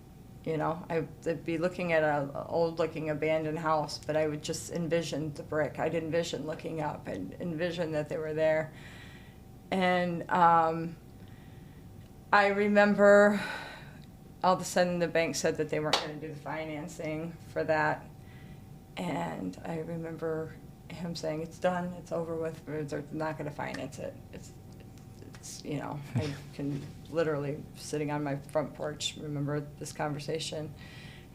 I'd be looking at an old-looking abandoned house, but I would just envision the brick. I'd envision looking up and envision that they were there. And I remember all of a sudden the bank said that they weren't going to do the financing for that. And I remember him saying, it's done, it's over with, they're not going to finance it. It's I can literally, sitting on my front porch, remember this conversation.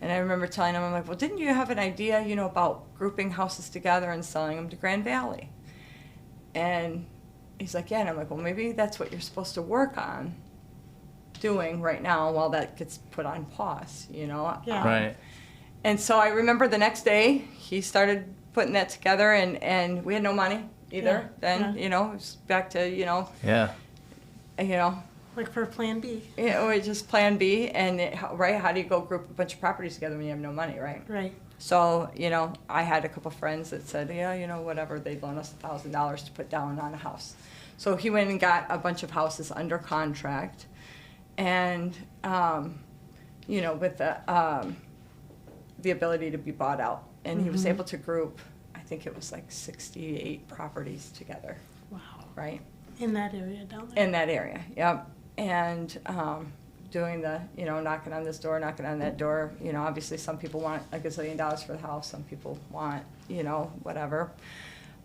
And I remember telling him, I'm like, well, didn't you have an idea, about grouping houses together and selling them to Grand Valley? And he's like, yeah. And I'm like, well, maybe that's what you're supposed to work on doing right now while that gets put on pause, Yeah. Right. And so I remember the next day he started putting that together, and we had no money either. Then, it was back to, Like for Plan B. Or just Plan B, and how do you go group a bunch of properties together when you have no money, right? Right. So, I had a couple friends that said, whatever, they'd loan us $1,000 to put down on a house. So he went and got a bunch of houses under contract, and, with the ability to be bought out. And he was able to group, I think it was like 68 properties together. Wow. Right? In that area down there. In that area, yep. And doing the, knocking on this door, knocking on that door. Obviously some people want a gazillion for the house. Some people want, whatever.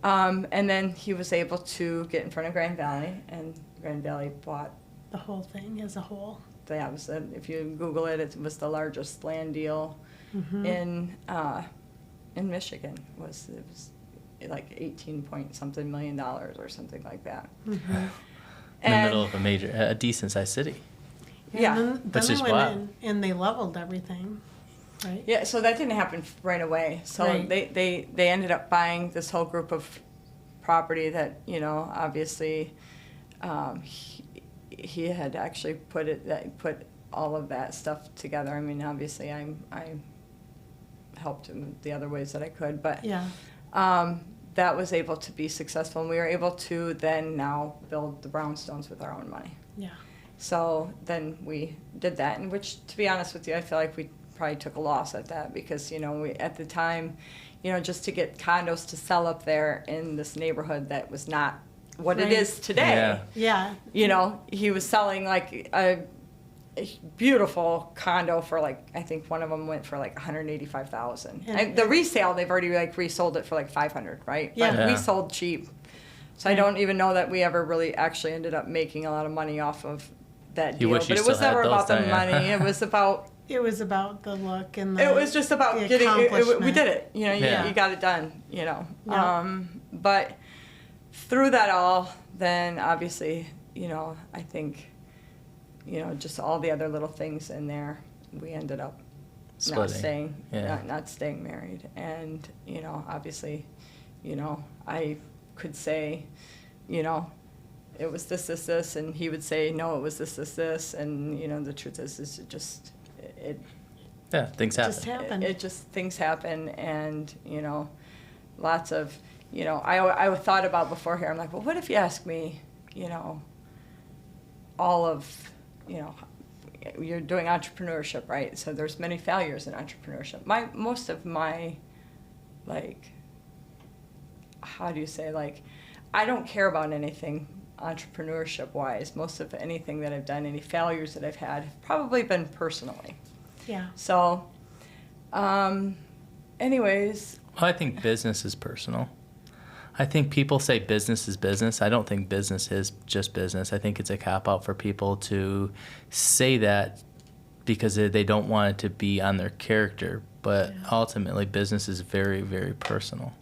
And then he was able to get in front of Grand Valley, and Grand Valley bought the whole thing as a whole. Yeah, it was if you Google it, it was the largest land deal in Michigan. It was like 18-point-something million or something like that. Mm-hmm. In the middle of a decent-sized city. Yeah. Then Which they is went wild. in and they leveled everything, right? Yeah, so that didn't happen right away. So Right. they ended up buying this whole group of property that, obviously he had actually put all of that stuff together. I mean, obviously I helped him the other ways that I could, but Yeah. That was able to be successful, and we were able to then now build the brownstones with our own money. Yeah. So then we did that, and which, to be honest with you, I feel like we probably took a loss at that, because we at the time, just to get condos to sell up there in this neighborhood that was not what it Right. is today. Yeah. He was selling like a beautiful condo for like, I think one of them went for like $185,000. And- The resale, they've already like resold it for like $500, right? Yeah. But we Yeah. sold cheap. So I don't even know that we ever really actually ended up making a lot of money off of that You deal. wish you But it was still had never about the those then, yeah. money. It was about It was about the look and the it was just about the getting we accomplishment. did it. Yeah. You got it done, Yeah. But through that all, then obviously, I think, just all the other little things in there, we ended up not Splitting. staying married. And, obviously, I could say, it was this, and he would say, no, it was this, and, you know, the truth is it just, Yeah, things happen. Just happened. it just, things happen, and, you know, lots of, you know, I thought about before here, I'm like, well, what if you ask me, you know, all of, you know, you're doing entrepreneurship, right? So there's many failures in entrepreneurship. Most of my, like, how do you say, like, I don't care about anything entrepreneurship-wise. Most of anything that I've done, any failures that I've had, have probably been personally. Yeah. So, anyways. Well, I think business is personal. I think people say business is business. I don't think business is just business. I think it's a cop-out for people to say that because they don't want it to be on their character. But ultimately, business is very, very personal.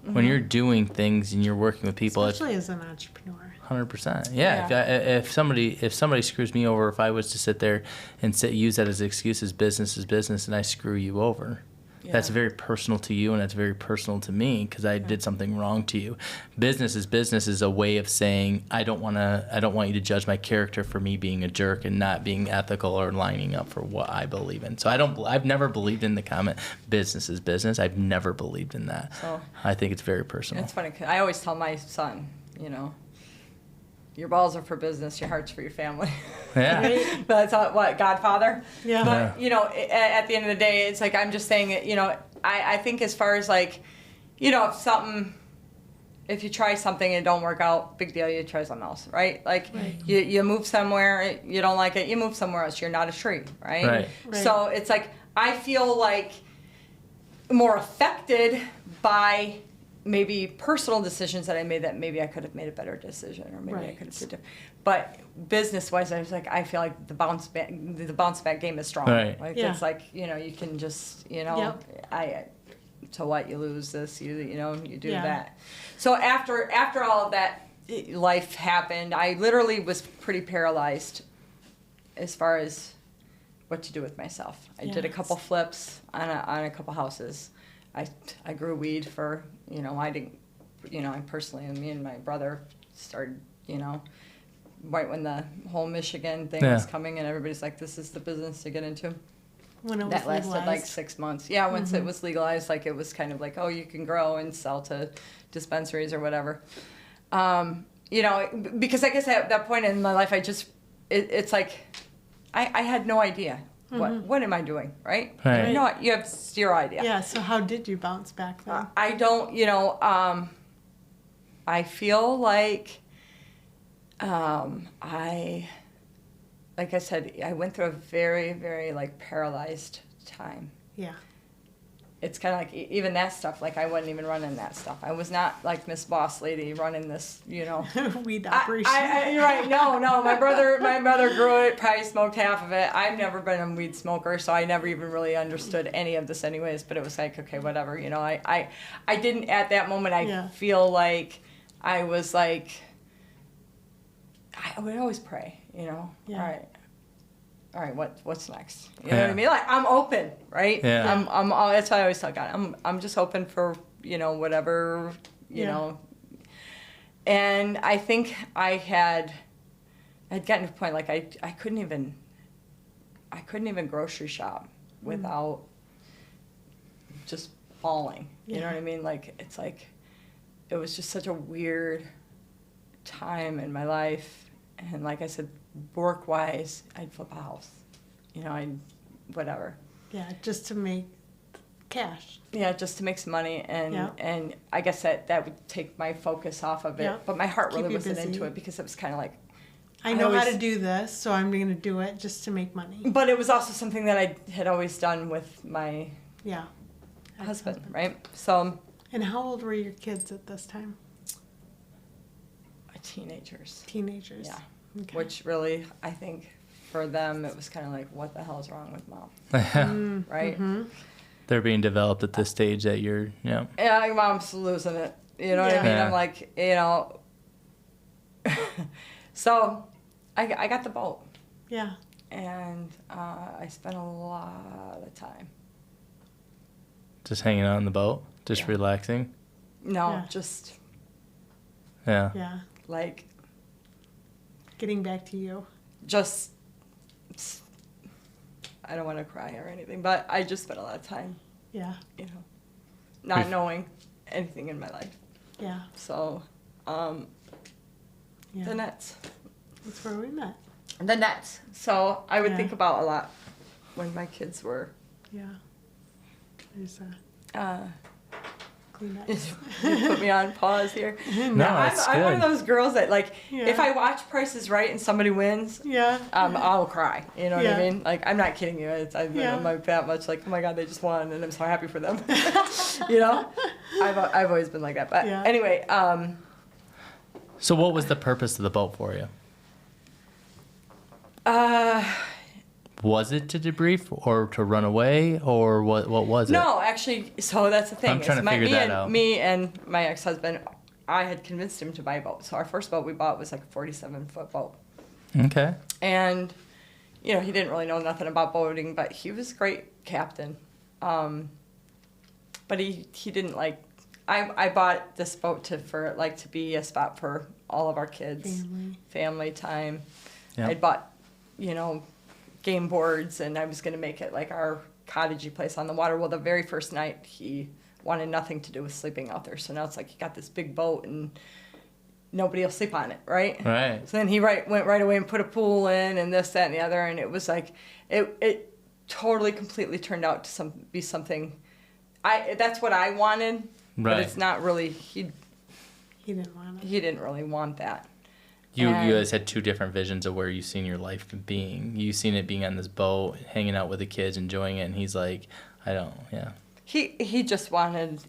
Mm-hmm. When you're doing things and you're working with people, especially as an entrepreneur. 100%. Yeah. If somebody screws me over, if I was to sit there and use that as an excuse, as business is business, and I screw you over. Yeah. That's very personal to you, and that's very personal to me because I did something wrong to you. Business is a way of saying I don't want you to judge my character for me being a jerk and not being ethical or lining up for what I believe in. So I've never believed in the comment business is business. I've never believed in that. So I think it's very personal. It's funny 'cause I always tell my son, you know, your balls are for business, your heart's for your family. Yeah. Right? But that's what, Godfather? Yeah. But, you know, at the end of the day, it's like, I'm just saying, you know, I think as far as like, you know, if you try something and it don't work out, big deal, you try something else, right? Like, you move somewhere, you don't like it, you move somewhere else, you're not a tree, right? So it's like, I feel like more affected by maybe personal decisions that I made that maybe I could have made a better decision or maybe I could have did different. But business-wise, I was like, I feel like the bounce back game is strong. Right. Like it's like, you know, you can just, you know, to what you lose this, you know, you do that. So after all of that life happened, I literally was pretty paralyzed as far as what to do with myself. I did a couple flips on a couple houses. I grew weed for, you know, I didn't, you know, me and my brother started, you know, right when the whole Michigan thing was coming and everybody's like, this is the business to get into. When it was that lasted legalized. like 6 months. Yeah, once it was legalized, like it was kind of like, oh, you can grow and sell to dispensaries or whatever. You know, because I guess at that point in my life, it's like, I had no idea. What am I doing, right? No, you have zero idea. Yeah, so how did you bounce back then? I don't, you know, I feel like like I said, I went through a very, very, like, paralyzed time. Yeah. It's kind of like, even that stuff, like, I wasn't even running that stuff. I was not, like, Miss Boss Lady running this, you know. Weed operation. You're right. No. My brother grew it, probably smoked half of it. I've never been a weed smoker, so I never even really understood any of this anyways, but it was like, okay, whatever, you know. I didn't, at that moment, I feel like I was, like, I would always pray, you know. Yeah. All right, what's next? You know what I mean? Like, I'm open, right? Yeah. I'm that's why I always tell God, I'm just open for, you know, whatever, you know. And I think I'd gotten to a point, like, I couldn't even grocery shop without just bawling. You know what I mean? Like, it's like, it was just such a weird time in my life. And like I said, work-wise, I'd flip a house. You know, whatever. Yeah, just to make cash. Yeah, just to make some money. And I guess that would take my focus off of it. Yeah. But my heart Keep really you wasn't busy. into it because it was kind of like... I know how to do this, so I'm going to do it just to make money. But it was also something that I had always done with my husband, right? So... And how old were your kids at this time? Teenagers. Yeah. Okay. Which really, I think, for them, it was kind of like, what the hell is wrong with mom? Right? Mm-hmm. They're being developed at this stage that you're, Yeah, my mom's losing it. You know what I mean? I'm like, you know. So, I got the boat. Yeah. And I spent a lot of time. just hanging out on the boat, just relaxing. No, just... Yeah. Like, Getting back to you. Just, I don't want to cry or anything, but I just spent a lot of time, Yeah. not knowing anything in my life. Yeah. So, Yeah. the nets. That's where we met. The nets. So I would Yeah. think about a lot when my kids were. Yeah. There's Uh, Kleenex. you put me on pause here. No, it's I'm one of good. those girls that if Yeah. I watch Price is Right and somebody wins, Yeah. I'll cry. You know what Yeah. I mean? Like, I'm not kidding you. Yeah. I'm like that much like, oh my God, they just won, and I'm so happy for them. I've always been like that. But Yeah. anyway, So what was the purpose of the boat for you? Was it to debrief or to run away or what was it? no, actually, so that's the thing. I'm trying to figure that out. Me and my ex-husband, I had convinced him to buy a boat. So our first boat we bought was like a 47-foot boat. Okay. And, he didn't really know nothing about boating, but he was a great captain. But he didn't like, I bought this boat to be a spot for all of our kids. Family time. Yeah. I'd bought, game boards, and I was going to make it like our cottagey place on the water. Well, the very first night, he wanted nothing to do with sleeping out there. So now it's like you got this big boat, and nobody will sleep on it, right? Right. So then he went right away and put a pool in, and this, that, and the other, and it was like, it totally, completely turned out to be something. That's what I wanted, but Right. it's not really. He didn't want it. He didn't really want that. You And- guys had two different visions of where you seen your life being. You seen it being on this boat, hanging out with the kids, enjoying it, and he's like, yeah. He just wanted,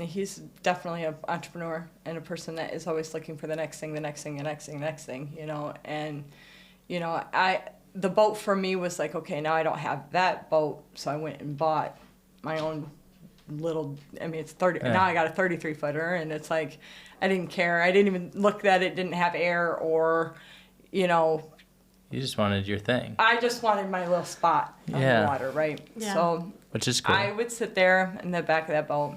he's definitely an entrepreneur and a person that is always looking for the next thing, and, the boat for me was like, okay, now I don't have that boat, so I went and bought my own it's 30, Yeah. now I got a 33-footer, and it's like, I didn't care. I didn't even look that it didn't have air or, You just wanted your thing. I just wanted my little spot on Yeah. the water, right? Yeah. So Which is cool. I would sit there in the back of that boat.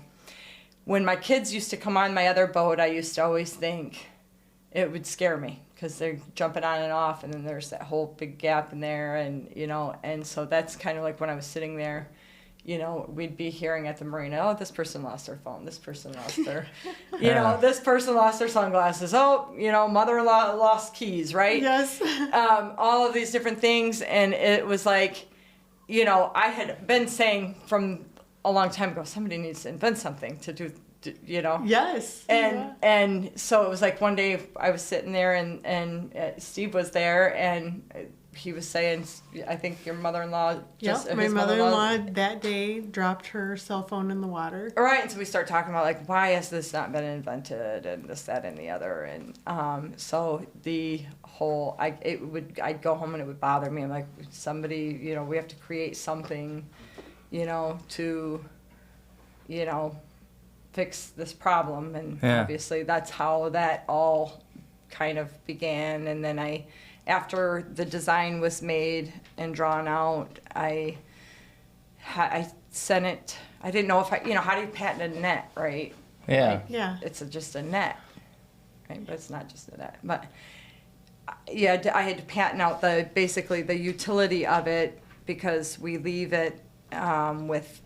When my kids used to come on my other boat, I used to always think it would scare me because they're jumping on and off, and then there's that whole big gap in there, and so that's kind of like when I was sitting there, we'd be hearing at the marina, oh, this person lost their phone, this person lost their, this person lost their sunglasses, oh, mother-in-law lost keys, right? Yes. All of these different things, and it was like, I had been saying from a long time ago, somebody needs to invent something to do, Yes. And so it was like one day I was sitting there, and Steve was there, and he was saying, I think your mother-in-law Yep, my mother-in-law that day dropped her cell phone in the water. Right, and so we start talking about like, why has this not been invented, and this, that, and the other, and so the whole, I'd go home and it would bother me. I'm like, somebody, we have to create something, to, fix this problem, and Yeah. obviously that's how that all kind of began, and then after the design was made and drawn out, I sent it. I didn't know if how do you patent a net, right? Yeah. Like, Yeah. it's just a net, right? But it's not just a net. But yeah, I had to patent out basically the utility of it, because we leave it with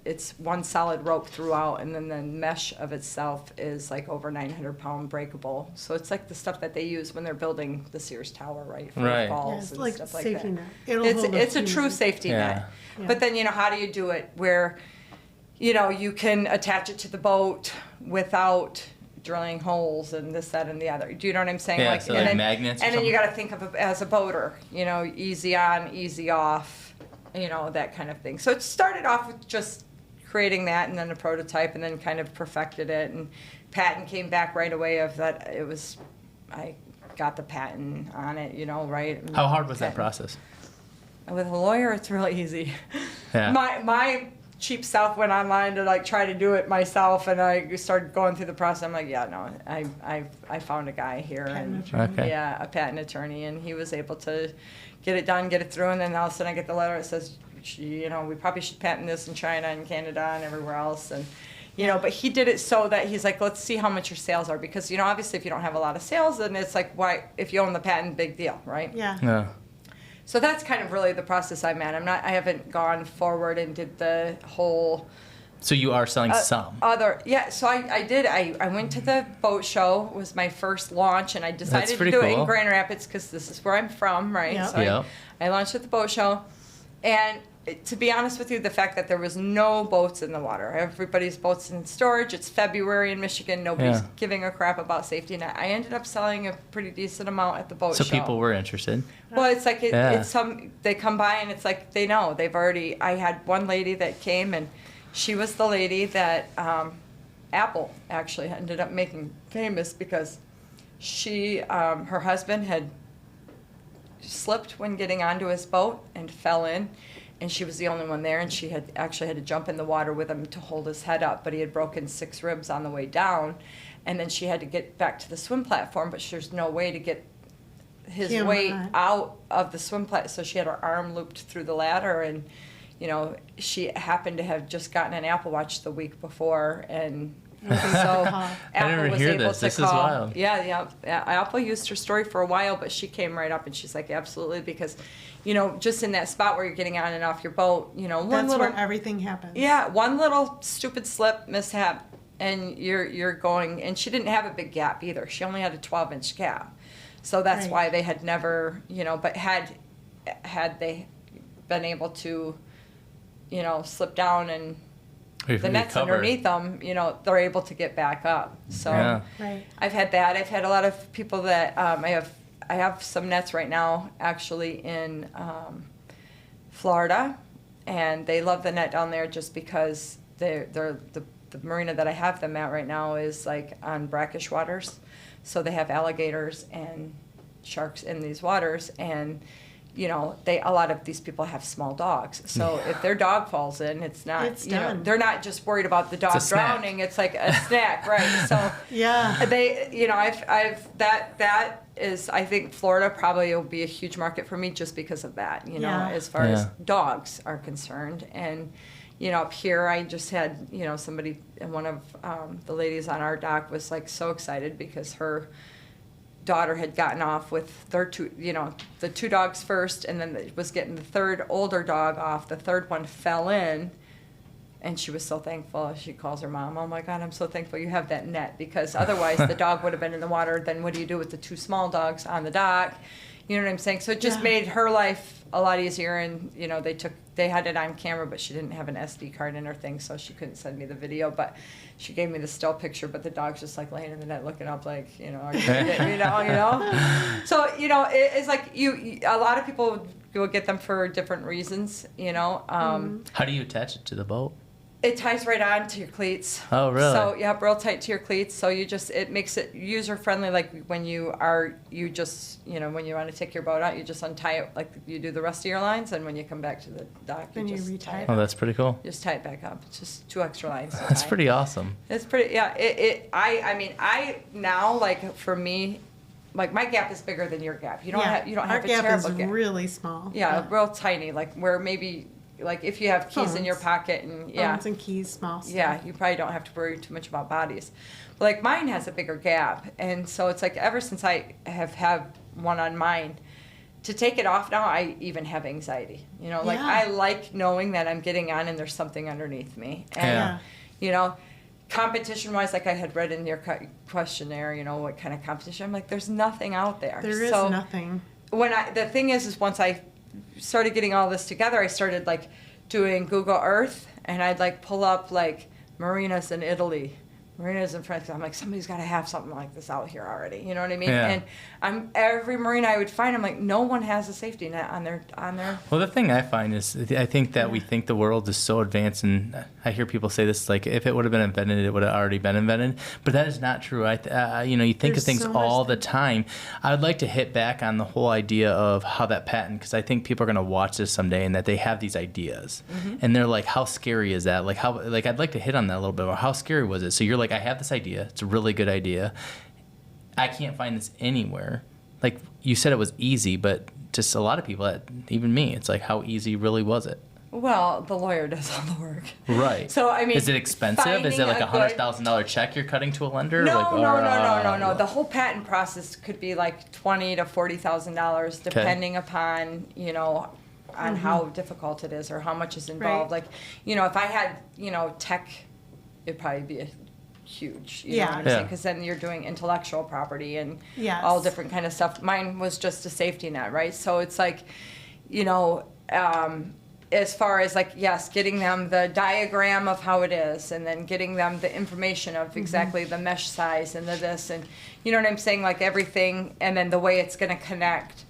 it's one solid rope throughout, and then the mesh of itself is like over 900-pound breakable. So it's like the stuff that they use when they're building the Sears Tower, right? For Right. falls Yeah, it's and like stuff like safety that. net. It'll It's hold a few true men. safety Yeah. net. Yeah. But then how do you do it where you can attach it to the boat without drilling holes and this, that, and the other. Do you know what I'm saying? Yeah, so and like then, magnets or And then you something? got to think of it as a boater, easy on, easy off, that kind of thing. So it started off with just creating that, and then a prototype, and then kind of perfected it. And patent came back right away of that. I got the patent on it, right? How hard was that Patent. process? With a lawyer, it's really easy. Yeah. My cheap self went online to try to do it myself, and I started going through the process. I'm like, yeah, no, I found a guy here, Patent and attorney. Okay. yeah, a patent attorney, and he was able to get it done, get it through, and then all of a sudden I get the letter that says, we probably should patent this in China and Canada and everywhere else, and you know, but he did it so that he's like, let's see how much your sales are, because, you know, obviously if you don't have a lot of sales, then it's like, why, if you own the patent, big deal, right? Yeah. Yeah. So that's kind of really the process I'm at. I haven't gone forward and did the whole So you are selling some. So I did. I went to the boat show. It was my first launch, and I decided to do it in cool. Grand Rapids because this is where I'm from, right? Yep. So Yep. I launched at the boat show, and to be honest with you, the fact that there was no boats in the water, everybody's boats in storage. It's February in Michigan. Nobody's giving a crap about safety, and I ended up selling a pretty decent amount at the boat show. So people were interested. Well, it's like it's they come by and it's like they know they've already. I had one lady that came, and she was the lady that Apple actually ended up making famous because she her husband had slipped when getting onto his boat and fell in, and she was the only one there, and she had actually had to jump in the water with him to hold his head up, but he had broken 6 ribs on the way down, and then she had to get back to the swim platform, but there's no way to get his weight out of the swim platform, so she had her arm looped through the ladder, and you know, she happened to have just gotten an Apple Watch the week before, and so Apple was able to This call. is wild. Yeah. Apple used her story for a while, but she came right up and she's like, absolutely, because, you know, just in that spot where you're getting on and off your boat, you know, That's where everything happens. Yeah, one little stupid slip, mishap, and you're going. And she didn't have a big gap either. She only had a 12-inch gap, so that's why they had never, you know, but had they been able to, you know, slip down and the net's underneath them, you know, they're able to get back up. So I've had that. I've had a lot of people that I have some nets right now actually in Florida, and they love the net down there just because the marina that I have them at right now is like on brackish waters, so they have alligators and sharks in these waters, and you know, a lot of these people have small dogs. So if their dog falls in, it's not, you know, they're not just worried about the dog drowning. It's like a snack, right? So they, you know, that is, I think Florida probably will be a huge market for me just because of that, you know, as far as dogs are concerned. And, you know, up here, I just had, you know, somebody, one of the ladies on our dock was like so excited because her daughter had gotten off with their two, you know, the 2 dogs first, and then was getting the 3rd older dog off. The 3rd one fell in, and she was so thankful. She calls her mom, oh my God, I'm so thankful you have that net, because otherwise the dog would have been in the water. Then what do you do with the 2 small dogs on the dock? You know what I'm saying? So it just made her life a lot easier, and you know, they had it on camera, but she didn't have an SD card in her thing, so she couldn't send me the video, but she gave me the still picture, but the dog's just like laying in the net looking up like, you know, are you you know. So, you know, it's like a lot of people will get them for different reasons, you know. How do you attach it to the boat? It ties right on to your cleats. Oh, really? So, yeah, real tight to your cleats. So it makes it user-friendly, like when you just, you know, when you want to take your boat out, you just untie it like you do the rest of your lines, and when you come back to the dock, you just retie it. Oh, that's pretty cool. Just tie it back up. It's just 2 extra lines. That's pretty awesome. It's pretty, yeah. I mean, now, like, for me, like, my gap is bigger than your gap. You don't have a terrible gap. Our gap is really small. Yeah, real tiny, like, where maybe... Like if you have keys in your pocket and phones and keys, small stuff. Yeah, you probably don't have to worry too much about bodies. But like mine has a bigger gap, and so it's like ever since I have had one on mine, to take it off now, I even have anxiety. You know, like I like knowing that I'm getting on and there's something underneath me. And you know, competition-wise, like I had read in your questionnaire, you know, what kind of competition? I'm like, there's nothing out there. There is nothing. The thing is once I started getting all this together, I started like doing Google Earth, and I'd like pull up like marinas in Italy, marinas in France. I'm like, somebody's got to have something like this out here already. You know what I mean? Yeah. And every marina I would find, I'm like, no one has a safety net on their. Well, the thing I find is, I think that we think the world is so advanced, and I hear people say this, like, if it would have been invented, it would have already been invented. But that is not true. You know, you think of things all the time. I would like to hit back on the whole idea of how that patent, because I think people are going to watch this someday, and that they have these ideas, and they're like, how scary is that? Like, I'd like to hit on that a little bit more. How scary was it? So you're like, I have this idea. It's a really good idea. I can't find this anywhere. Like you said, it was easy, but just a lot of people, even me, it's like, how easy really was it? Well, the lawyer does all the work. Right. So, I mean, is it expensive? Is it like $100,000 check you're cutting to a lender? No, like, no. The whole patent process could be like $20,000 to $40,000, depending upon, on how difficult it is or how much is involved. Right. Like, if I had, tech, it'd probably be a huge, you know what I'm saying? Because then you're doing intellectual property and all different kind of stuff. Mine was just a safety net, right? So it's like, as far as like, yes, getting them the diagram of how it is and then getting them the information of exactly the mesh size and the this and, you know what I'm saying? Like everything and then the way it's going to connect.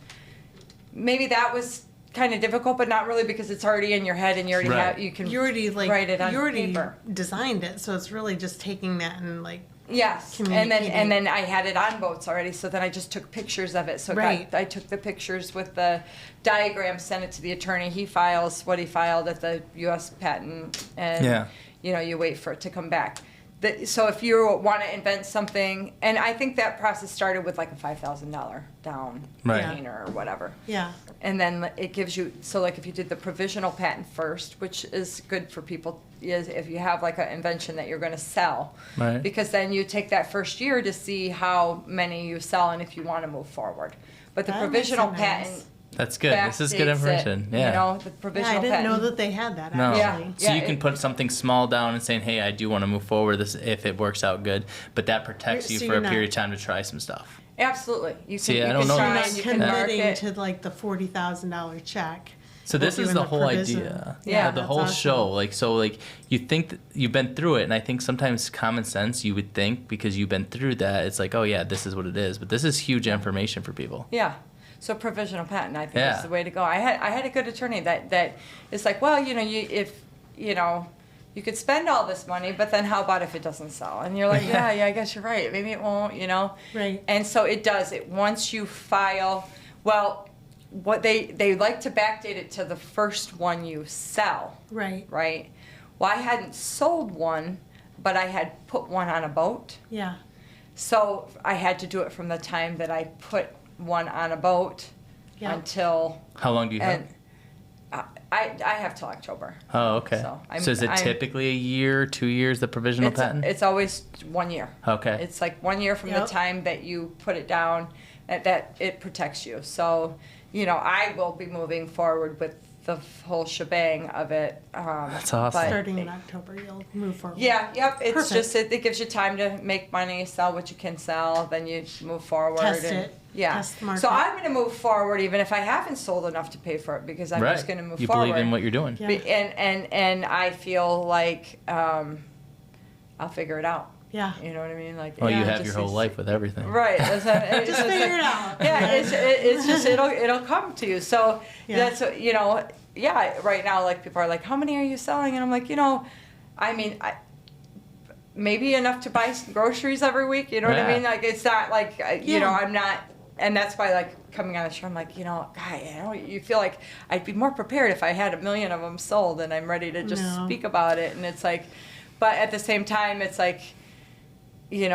Maybe that was kind of difficult, but not really because it's already in your head and you already have, you can write it on paper. Designed it, so it's really just taking that and yes, and then I had it on boats already, so then I just took pictures of it. So I took the pictures with the diagram, sent it to the attorney. He files what he filed at the U.S. patent, and you wait for it to come back. So if you want to invent something, and I think that process started with like a $5,000 down retainer or whatever. Yeah. And then it gives you, so like if you did the provisional patent first, which is good for people, is if you have like an invention that you're going to sell. Right. Because then you take that first year to see how many you sell and if you want to move forward. But the provisional patent. That's good. This is good information. The provisional I didn't patent. know that they had that, No. actually. So you can put something small down and saying, hey, I do want to move forward this if it works out good. But that protects you for a period of time to try some stuff. Absolutely. You can, I don't know. You're not you can mark committing it. to like the $40,000 check. So this is the whole idea. Yeah, the that's whole awesome. show. You think that you've been through it, and I think sometimes common sense you would think because you've been through that, it's like, oh yeah, this is what it is. But this is huge information for people. Yeah. So provisional patent, I think, is the way to go. I had a good attorney that is like, well, you could spend all this money, but then how about if it doesn't sell? And you're like, yeah, I guess you're right. Maybe it won't, Right. And so it does. Once you file, well, what they like to backdate it to the first one you sell. Right. Right. Well, I hadn't sold one, but I had put one on a boat. Yeah. So I had to do it from the time that I put one on a boat until. How long do you have? I have till October. Oh, okay. So is it typically a year, 2 years, the provisional patent? It's always 1 year. Okay. It's like 1 year from the time that you put it down, that it protects you. So, I will be moving forward with the whole shebang of it. That's awesome. Starting in October, you'll move forward. Yeah, yep. It's Perfect. just, it gives you time to make money, sell what you can sell, then you move forward. Test it. Yeah. Test the market. So I'm going to move forward even if I haven't sold enough to pay for it because I'm just going to move forward. You believe in what you're doing. Yeah. And I feel like I'll figure it out. Yeah. You know what I mean? Like, you have your whole life with everything. Right. Just figure it out. Yeah, it's just it'll come to you. So that's right now like people are like, how many are you selling? And I'm like, maybe enough to buy some groceries every week. You know what I mean? Like it's not like I'm not, and that's why like coming on the show, I'm like, you feel like I'd be more prepared if I had 1 million of them sold and I'm ready to just speak about it. And it's like, but at the same time, it's like, it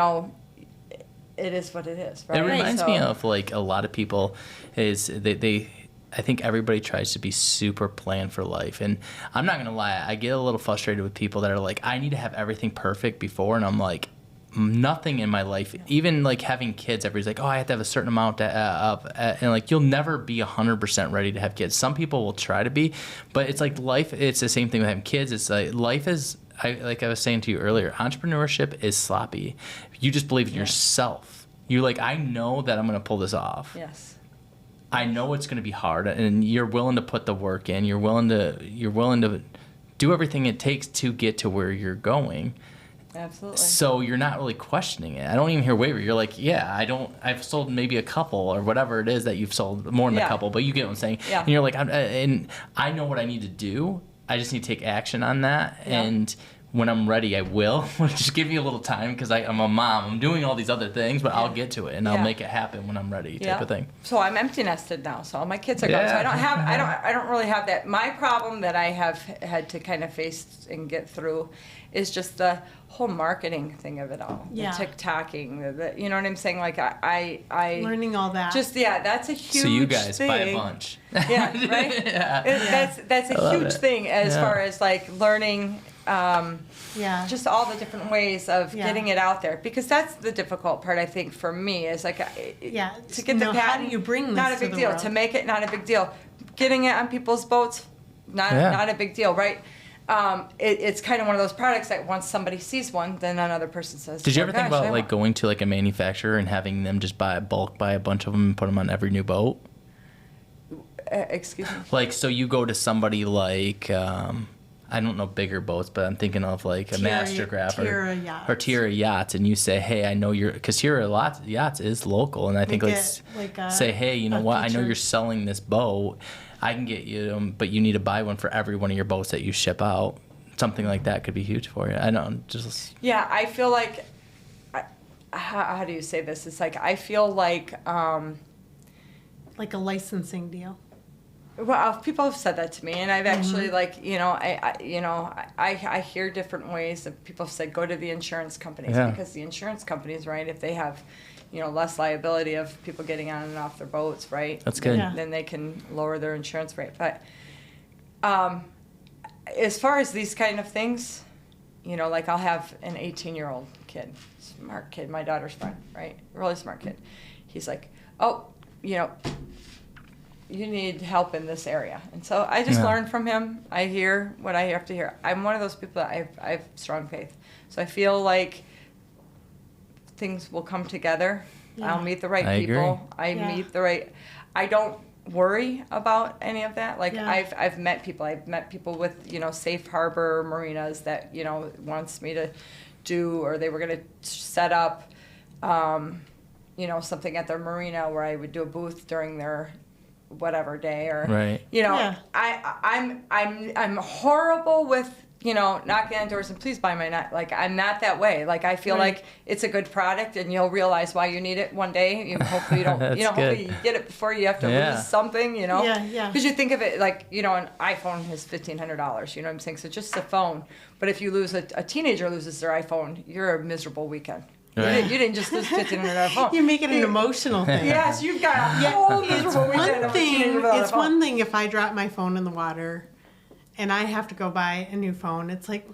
is what it is, right? It reminds me of like a lot of people is I think everybody tries to be super planned for life. And I'm not going to lie, I get a little frustrated with people that are like, I need to have everything perfect before. And I'm like, nothing in my life, even like having kids, everybody's like, oh, I have to have a certain amount and like, you'll never be 100% ready to have kids. Some people will try to be, but it's like life, it's the same thing with having kids. It's like life is, like I was saying to you earlier, entrepreneurship is sloppy. You just believe in yourself. You're like, I know that I'm going to pull this off. Yes. I know it's going to be hard, and you're willing to put the work in. You're willing to do everything it takes to get to where you're going. Absolutely. So you're not really questioning it. I don't even hear waiver. You're like, I've sold maybe a couple or whatever it is that you've sold, more than a couple, but you get what I'm saying. Yeah. And you're like, and I know what I need to do. I just need to take action on that. Yeah. And when I'm ready, I will. Just give me a little time because I'm a mom. I'm doing all these other things, but I'll get to it and I'll make it happen when I'm ready, type of thing. So I'm empty nested now. So all my kids are gone. So I don't really have that. My problem that I have had to kind of face and get through is just the whole marketing thing of it all. Yeah. The TikToking, the you know what I'm saying? Like I learning all that. Just that's a huge thing. So you guys buy a bunch. Yeah, right? That's a huge thing as far as like learning just all the different ways of getting it out there, because that's the difficult part I think for me is like to get the patent. How do you bring this not a big to the deal world? to make it not a big deal. Getting it on people's boats, not a big deal, right? It's kind of one of those products that once somebody sees one, then another person says. Did you ever think about like going to like a manufacturer and having them just buy a bunch of them and put them on every new boat? Excuse me. Like, so you go to somebody like I don't know bigger boats, but I'm thinking of like a Mastercraft or Tierra Yachts, and you say, hey, I know you're, because Tierra Yachts is local, and I think say, hey, you know what, I know you're selling this boat, I can get you them, but you need to buy one for every one of your boats that you ship out. Something like that could be huge for you. I don't just. Yeah, I feel like, how do you say this? It's like I feel like a licensing deal. Well, people have said that to me, and I've actually I hear different ways that people have said go to the insurance companies because the insurance companies, right, if they have, less liability of people getting on and off their boats, right? That's good. Then they can lower their insurance rate. But as far as these kind of things, like I'll have an 18-year-old kid, smart kid, my daughter's friend, right? Really smart kid. He's like, oh, you need help in this area. And so I just learn from him. I hear what I have to hear. I'm one of those people that I have strong faith. So I feel like things will come together. Yeah. I'll meet the right people. I don't worry about any of that. Like I've met people. I've met people with, safe harbor marinas that, wants me to do, or they were going to set up, something at their marina where I would do a booth during their whatever day, or I'm horrible with knocking on doors and please buy my net. Like I'm not that way. Like I feel like it's a good product and you'll realize why you need it one day. Hopefully you don't hopefully you get it before you have to lose something, because you think of it like an iPhone is $1,500, you know what I'm saying? So just a phone, but if you lose a teenager loses their iPhone, you're a miserable weekend. Right. You didn't just lose $1,500 phone. You make it an emotional thing. Yes, you've got a whole miserable weekend. It's one thing if I drop my phone in the water and I have to go buy a new phone. It's like,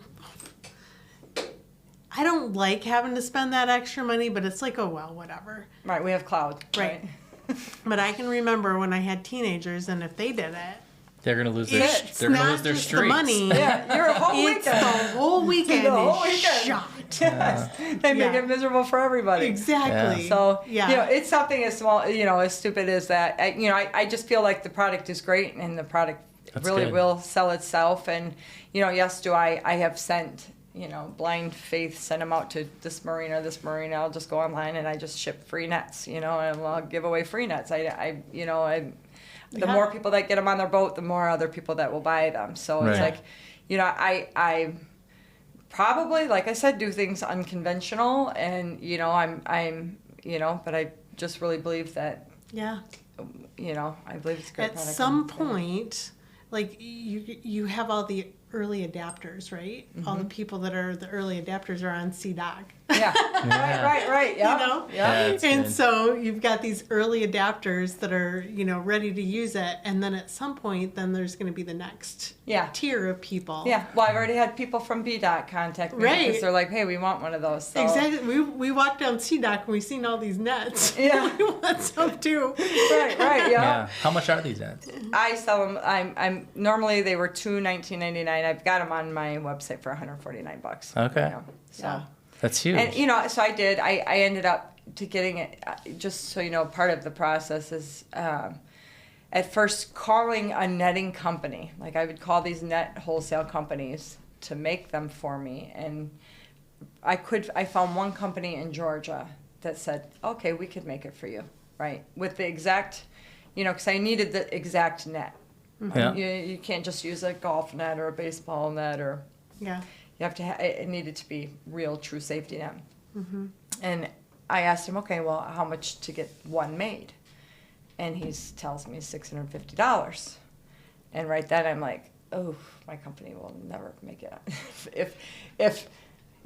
I don't like having to spend that extra money, but it's like, oh, well, whatever. Right, we have cloud. Right. But I can remember when I had teenagers, and if they did it, they're gonna lose their streaks. The money. Yeah, you're a whole weekend. It's the whole weekend. Shot. Yes. They make it miserable for everybody. Exactly. Yeah. So it's something as small, as stupid as that. I just feel like the product is great, and the product will sell itself. And yes, I have sent blind faith, send them out to this marina. I'll just go online and I just ship free nets. And I'll give away free nets. The more people that get them on their boat, the more other people that will buy them. So it's like, I probably, like I said, do things unconventional, and I'm but I just really believe that. Yeah. I believe it's a great product. At some point, like you have all the early adapters, right? Mm-hmm. All the people that are the early adapters are on Seadock. Yeah. Right. Yeah. Yeah. And so you've got these early adapters that are, ready to use it. And then at some point, then there's going to be the next tier of people. Yeah. Well, I've already had people from BDOT contact me because they're like, hey, we want one of those. So. Exactly. We walked down Seadock and we seen all these nets. Yeah. We want some too. Right. Yeah. How much are these nets? I sell them. I'm normally they were $19.99. I've got them on my website for $149. Okay. So. That's huge. And, so I did. I ended up to getting it, just so part of the process is at first calling a netting company. Like I would call these net wholesale companies to make them for me. And I found one company in Georgia that said, okay, we could make it for you, right? With the exact, because I needed the exact net. Mm-hmm. Yeah. You can't just use a golf net or a baseball net or... Yeah. You have to. It needed to be real, true safety net. And I asked him, okay, well, how much to get one made? And he tells me $650. And right then I'm like, oh, my company will never make it. if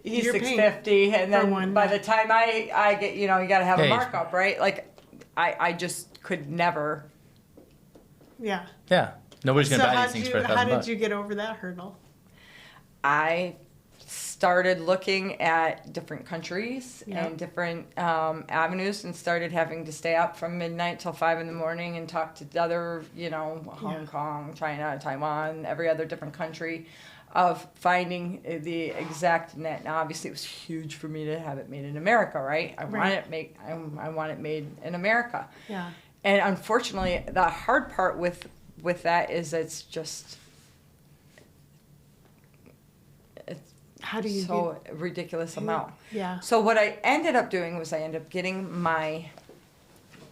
he's You're $650, and then one. by the time I get, you got to have a markup, right? Like, I just could never. Yeah. Yeah. Nobody's going to buy these things for $1,000. How did you get over that hurdle? I started looking at different countries and different avenues, and started having to stay up from midnight till 5 a.m. and talk to other, Hong Kong, China, Taiwan, every other different country, of finding the exact net. Now, obviously, it was huge for me to have it made in America, right? I want it made in America. Yeah. And unfortunately, the hard part with that is it's just. How do you ridiculous amount. Yeah. So what I ended up doing was I ended up getting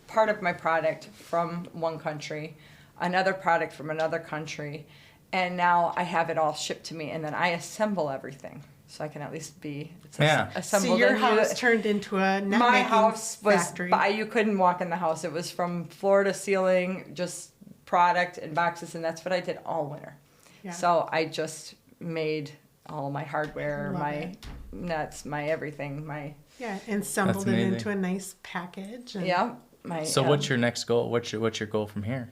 part of my product from one country, another product from another country, and now I have it all shipped to me, and then I assemble everything so I can at least be assembled. So your house turned into a net my making house was factory. You couldn't walk in the house. It was from floor to ceiling, just product and boxes, and that's what I did all winter. Yeah. So I just made all my hardware, Love my it. nuts, my everything, and assembled That's it amazing. into a nice package. And So what's your next goal? What's your goal from here?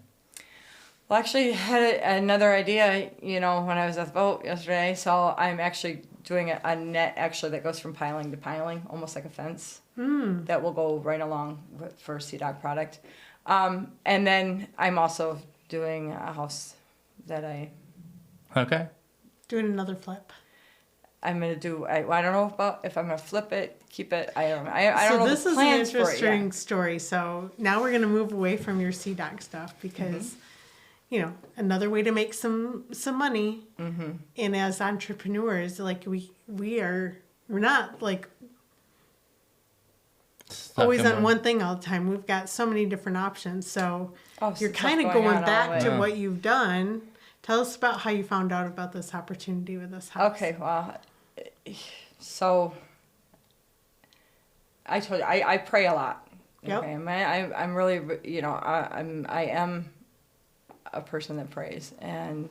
Well, actually, I had another idea, when I was at the boat yesterday. So I'm actually doing a net that goes from piling to piling, almost like a fence, that will go right along for Seadock product. And then I'm also doing a house that Okay. doing another flip. I'm gonna do. I don't know about if I'm gonna flip it, keep it. I don't know. I don't know this the is an plans for it interesting yet. story. So now we're going to move away from your Seadock stuff because, another way to make some money. And as entrepreneurs, like we're not like always on one thing all the time. We've got so many different options. So you're kind of going back to what you've done. Tell us about how you found out about this opportunity with this house. Okay, well, so I told you I pray a lot. Yep. Okay, I'm really I am a person that prays, and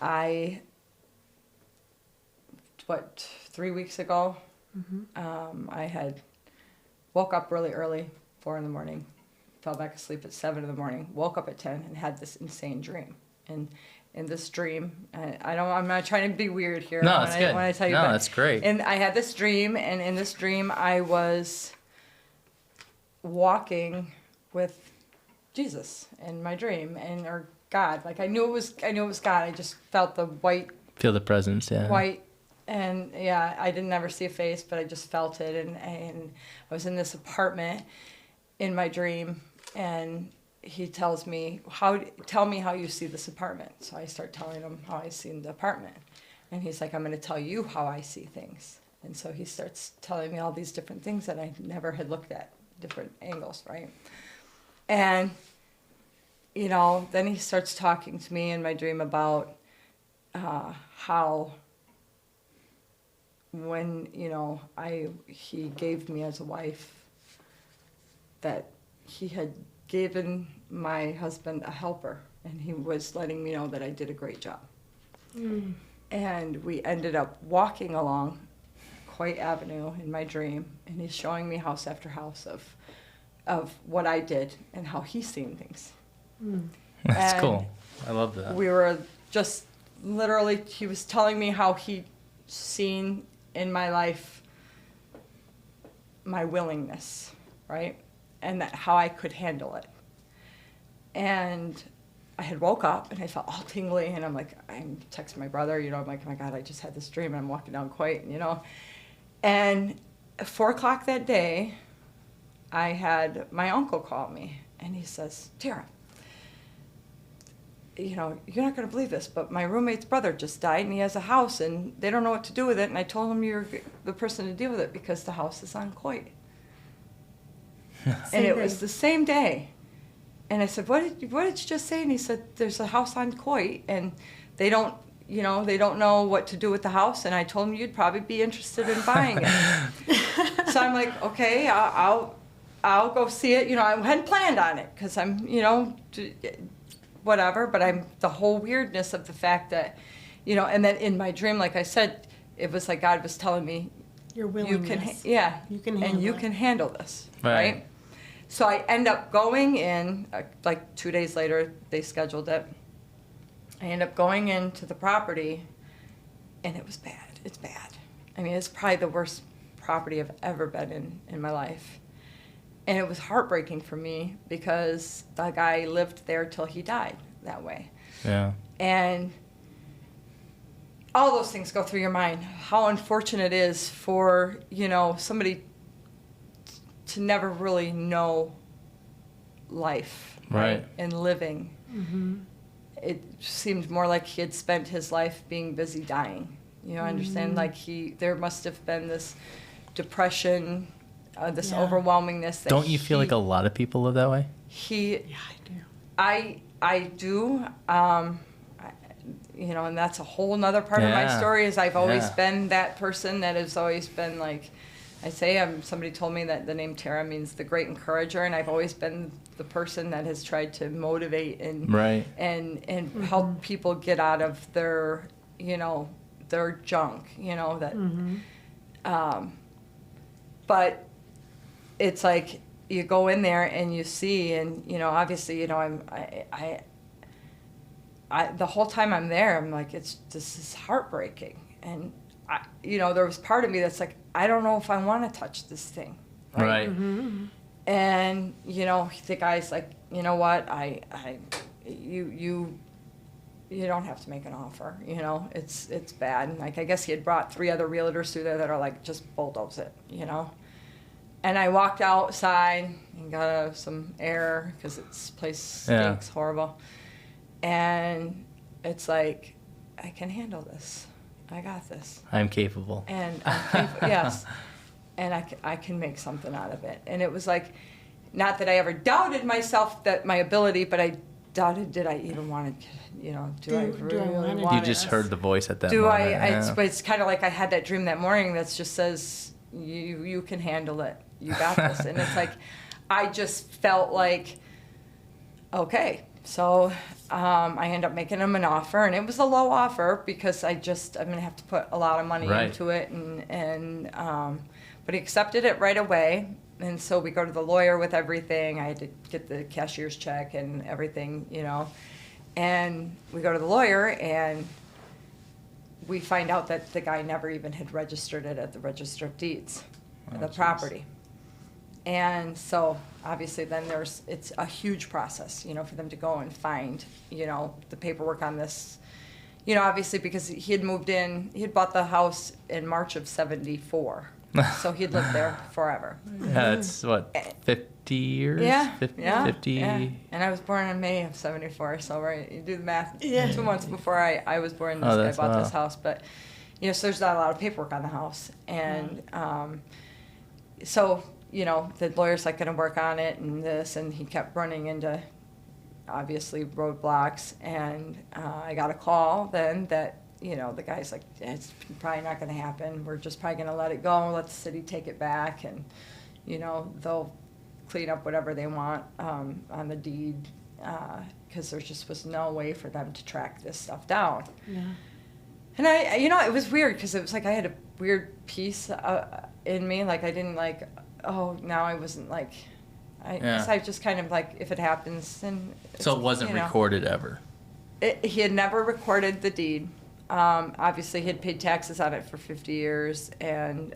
I 3 weeks ago I had woke up really early, 4 a.m, fell back asleep at 7 a.m, woke up at 10 and had this insane dream. And in this dream, I'm not trying to be weird here. No, it's good. When I tell you, no, that's great. And I had this dream, and in this dream, I was walking with Jesus in my dream, or God. Like I knew it was God. I just felt the white. Feel the presence, yeah. White. And I didn't ever see a face, but I just felt it. And I was in this apartment in my dream, and he tells me, tell me how you see this apartment. So I start telling him how I see the apartment. And he's like, I'm going to tell you how I see things. And so he starts telling me all these different things that I never had looked at, different angles, right? And, then he starts talking to me in my dream about how when, he gave me as a wife, that he had given my husband a helper, and he was letting me know that I did a great job. And we ended up walking along Coit Avenue in my dream, and he's showing me house after house of what I did and how he's seen things. That's And cool. I love that. we were just literally, he was telling me how he'd seen in my life my willingness, right? And that how I could handle it. And I had woke up and I felt all tingly, and I'm like, I'm texting my brother, I'm like, oh my God, I just had this dream, and I'm walking down Coit, And at 4 o'clock that day, I had my uncle call me, and he says, Tara, you're not going to believe this, but my roommate's brother just died, and he has a house, and they don't know what to do with it, and I told him you're the person to deal with it because the house is on Coit. And it was the same day. And I said, what did you just say? And he said, there's a house on Coit, and they don't, you know, they don't know what to do with the house. And I told them you'd probably be interested in buying it. So I'm like, okay, I'll go see it. You know, I hadn't planned on it because I'm, you know, whatever. But the whole weirdness of the fact that, you know, and then in my dream, like I said, it was like God was telling me, Your willingness. you can handle this, right? So I end up going in, like 2 days later, they scheduled it. I end up going into the property, and it was bad. It's bad. I mean, it's probably the worst property I've ever been in my life. And it was heartbreaking for me because the guy lived there till he died that way. Yeah. And all those things go through your mind. How unfortunate it is for, you know, somebody to never really know life, right? And living. Mm-hmm. It seemed more like he had spent his life being busy dying. You know, understand? Like there must have been this depression, this overwhelmingness. Don't you feel like a lot of people live that way? Yeah, I do. I do. You know, and that's a whole nother part of my story. Is I've always been that person that has always been like, I say somebody told me that the name Tara means the great encourager, and I've always been the person that has tried to motivate and and help people get out of their, you know, their junk, you know, that but it's like you go in there and you see, and you know, obviously, you know, I the whole time I'm there, I'm like, this is heartbreaking. And you know, there was part of me that's like, I don't know if I want to touch this thing. Right. Mm-hmm. And, you know, the guy's like, you know what, you don't have to make an offer, you know, it's bad. And like, I guess he had brought 3 other realtors through there that are like, just bulldoze it, you know. And I walked outside and got some air because this place stinks horrible. And it's like, I can handle this. I got this. I'm capable. And yes. And I can make something out of it. And it was like, not that I ever doubted myself, that my ability, but I doubted, did I even want to, you know, do I really want it? You just heard the voice at that moment. It's kind of like I had that dream that morning that just says, you can handle it. You got this. And it's like, I just felt like, okay. So I ended up making him an offer, and it was a low offer because I'm going to have to put a lot of money into it, but he accepted it right away. And so we go to the lawyer with everything. I had to get the cashier's check and everything, you know. And we go to the lawyer, and we find out that the guy never even had registered it at the Register of Deeds, the property. And so obviously then it's a huge process, you know, for them to go and find, you know, the paperwork on this, you know, obviously because he had moved in, he had bought the house in March of '74. So he'd lived there forever. Yeah, it's what, 50 years? Yeah. 50. Yeah. And I was born in May of '74, so right, you do the math. Yeah. 2 months before I was born, this guy bought this house. But, you know, so there's not a lot of paperwork on the house. And so, you know, the lawyer's like going to work on it and this, and he kept running into, obviously, roadblocks. And I got a call then that, you know, the guy's like, it's probably not going to happen. We're just probably going to let it go, let the city take it back, and, you know, they'll clean up whatever they want on the deed, because there just was no way for them to track this stuff down. Yeah. And I, you know, it was weird because it was like I had a weird peace in me. Like I didn't like, oh, now I wasn't like, guess I just kind of like, if it happens, then. So it wasn't recorded ever? He had never recorded the deed. Obviously, he had paid taxes on it for 50 years, and,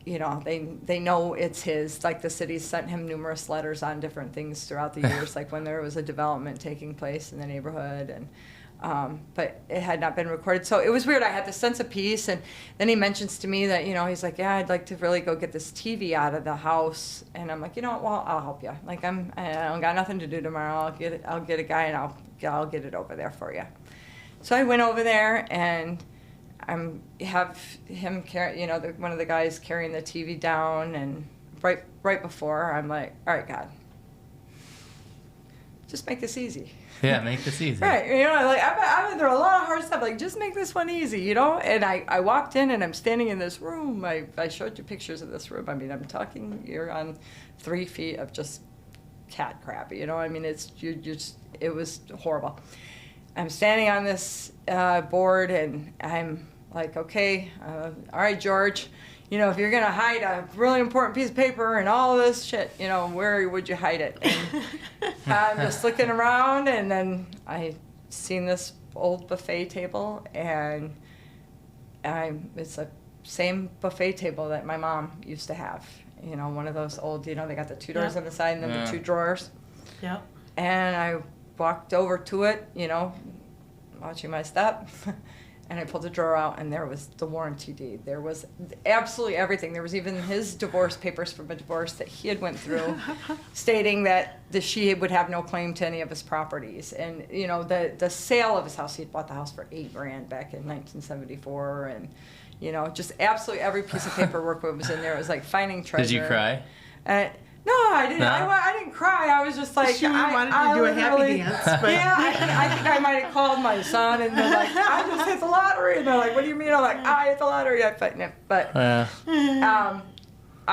you know, they know it's his. Like, the city sent him numerous letters on different things throughout the years, like when there was a development taking place in the neighborhood, and but it had not been recorded. So it was weird. I had this sense of peace, and then he mentions to me that, you know, he's like, yeah, I'd like to really go get this TV out of the house, and I'm like, you know what, well, I'll help you. Like, I don't got nothing to do tomorrow. I'll get a guy, and I'll get it over there for you. So I went over there, and have him carry, you know, one of the guys carrying the TV down, and right before, I'm like, all right, God, just make this easy. Yeah, make this easy. Right, you know, like I've been through a lot of hard stuff. Like, just make this one easy, you know. And I walked in, and I'm standing in this room. I showed you pictures of this room. I mean, I'm talking. You're on 3 feet of just cat crap, you know. I mean, it was horrible. I'm standing on this board, and I'm like, okay, all right, George. You know, if you're going to hide a really important piece of paper and all this shit, you know, where would you hide it? And I'm just looking around, and then I seen this old buffet table, and it's the same buffet table that my mom used to have. You know, one of those old, you know, they got the 2 doors on the side and then the 2 drawers. Yep. And I walked over to it, you know, watching my step. And I pulled the drawer out, and there was the warranty deed. There was absolutely everything. There was even his divorce papers from a divorce that he had went through, stating that she would have no claim to any of his properties. And, you know, the sale of his house, he had bought the house for $8,000 back in 1974. And, you know, just absolutely every piece of paperwork was in there. It was like finding treasure. Did you cry? No, I didn't. No? I didn't cry. I was just like, She wanted to do a happy dance. But Yeah, I think I might have called my son, and they're like, I just hit the lottery. And they're like, what do you mean? I'm like, I hit the lottery. But I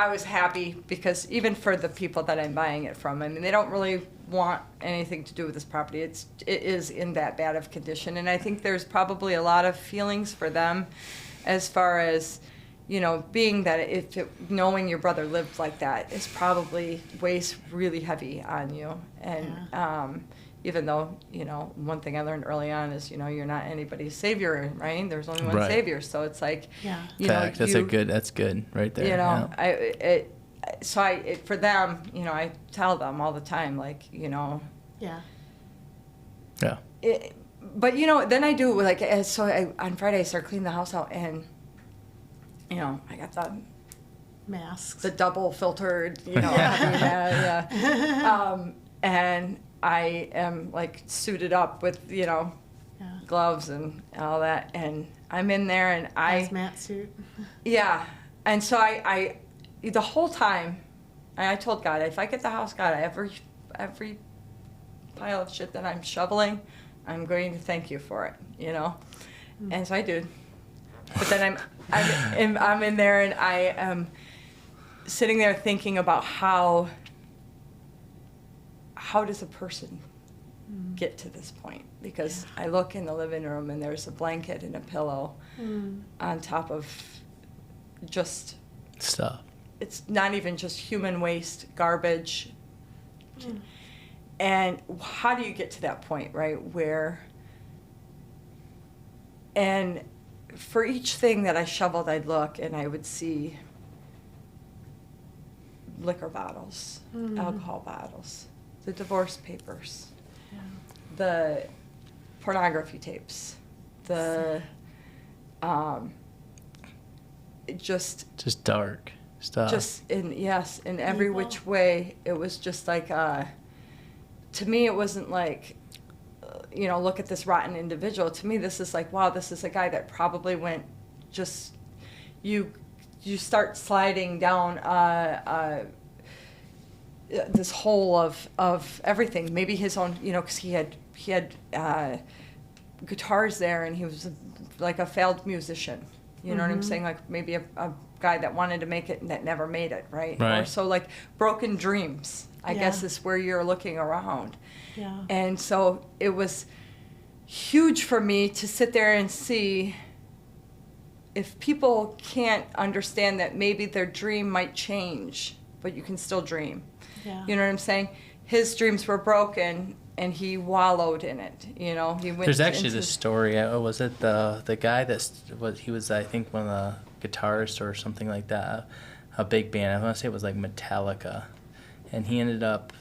was happy, because even for the people that I'm buying it from, I mean, they don't really want anything to do with this property. It is in that bad of condition. And I think there's probably a lot of feelings for them as far as, you know, being that knowing your brother lived like that is probably weighs really heavy on you. And even though, you know, one thing I learned early on is, you know, you're not anybody's savior, right? There's only one savior. So it's like, you Fact. know, That's good right there. You know, for them, you know, I tell them all the time, like, you know. Yeah. Yeah. But, you know, then I do, like, on Friday I start cleaning the house out, and, you know, I got the masks, the double filtered, you know, and I am like suited up with, you know, gloves and all that, and I'm in there, and hazmat suit. Yeah, and so I the whole time, I told God, if I get the house, God, every pile of shit that I'm shoveling, I'm going to thank you for it, you know, and so I did. But then I'm in there, and I am sitting there thinking about how does a person get to this point? Because I look in the living room, and there's a blanket and a pillow on top of just stuff. It's not even just human waste, garbage. And how do you get to that point, right? And for each thing that I shoveled, I'd look, and I would see liquor bottles, alcohol bottles, the divorce papers, the pornography tapes, the just dark stuff. Just in every which way. It was just like to me, it wasn't like, you know, look at this rotten individual. To me, this is like, wow, this is a guy that probably went just, you start sliding down this hole of everything. Maybe his own, you know, because he had guitars there, and he was like a failed musician. You know what I'm saying? Like maybe a guy that wanted to make it and that never made it, right? Or so like broken dreams, I guess, is where you're looking around. Yeah. And so it was huge for me to sit there and see if people can't understand that maybe their dream might change, but you can still dream. Yeah. You know what I'm saying? His dreams were broken, and he wallowed in it. You know, he went. There's actually this story. Was it the guy he was, I think, one of the guitarists or something like that, a big band. I want to say it was like Metallica, and he ended up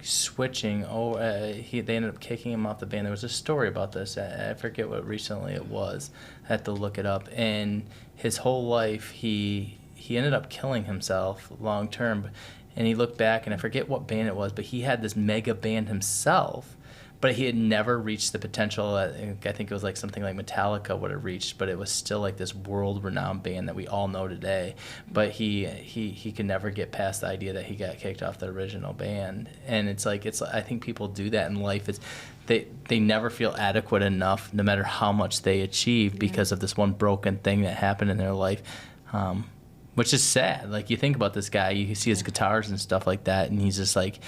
switching. They ended up kicking him off the band. There was a story about this. I forget what recently it was. I had to look it up. And his whole life, he ended up killing himself long term. And he looked back, and I forget what band it was, but he had this mega band himself. but he had never reached the potential. I think it was like something like Metallica would have reached, but it was still like this world-renowned band that we all know today. But he could never get past the idea that he got kicked off the original band. And I think people do that in life. They never feel adequate enough, no matter how much they achieve, because of this one broken thing that happened in their life, which is sad. Like, you think about this guy, you see his guitars and stuff like that, and he's just like,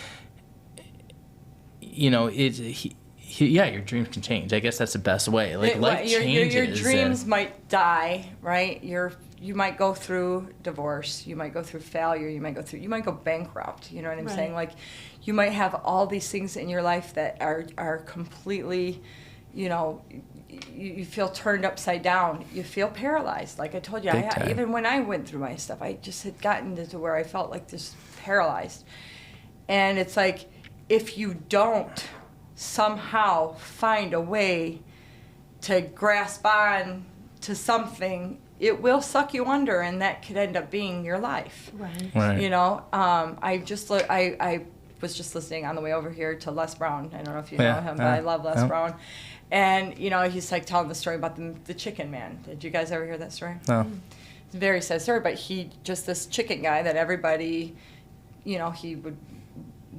your dreams can change. I guess that's the best way. Like, life changes. Your dreams might die, right? You might go through divorce. You might go through failure. You might go bankrupt. You know what I'm saying? Like, you might have all these things in your life that are completely, you feel turned upside down. You feel paralyzed. Like I told you, even when I went through my stuff, I just had gotten to where I felt like just paralyzed. And it's like, if you don't somehow find a way to grasp on to something, it will suck you under, and that could end up being your life. Right. I was just listening on the way over here to Les Brown. I don't know if you know him, but I love Les Brown. And, he's like telling the story about the chicken man. Did you guys ever hear that story? No. It's a very sad story, but this chicken guy that everybody, he would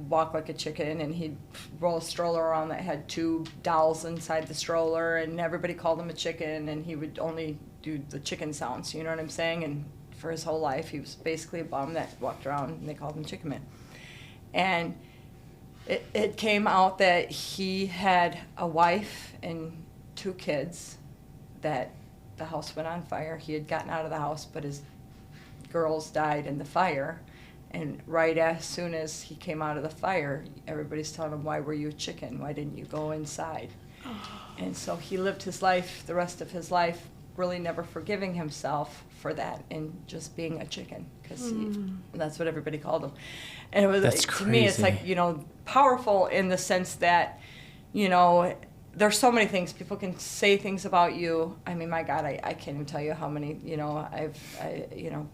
walk like a chicken, and he'd roll a stroller around that had 2 dolls inside the stroller, and everybody called him a chicken, and he would only do the chicken sounds, you know what I'm saying? And for his whole life, he was basically a bum that walked around, and they called him Chicken Man. And it came out that he had a wife and 2 kids, that the house went on fire. He had gotten out of the house, but his girls died in the fire. And right as soon as he came out of the fire, everybody's telling him, why were you a chicken? Why didn't you go inside? And so he lived his life, the rest of his life, really never forgiving himself for that and just being a chicken, because that's what everybody called him. And it was, that's to crazy. me, it's like, powerful in the sense that, there's so many things. People can say things about you. I mean, my God, I can't even tell you how many,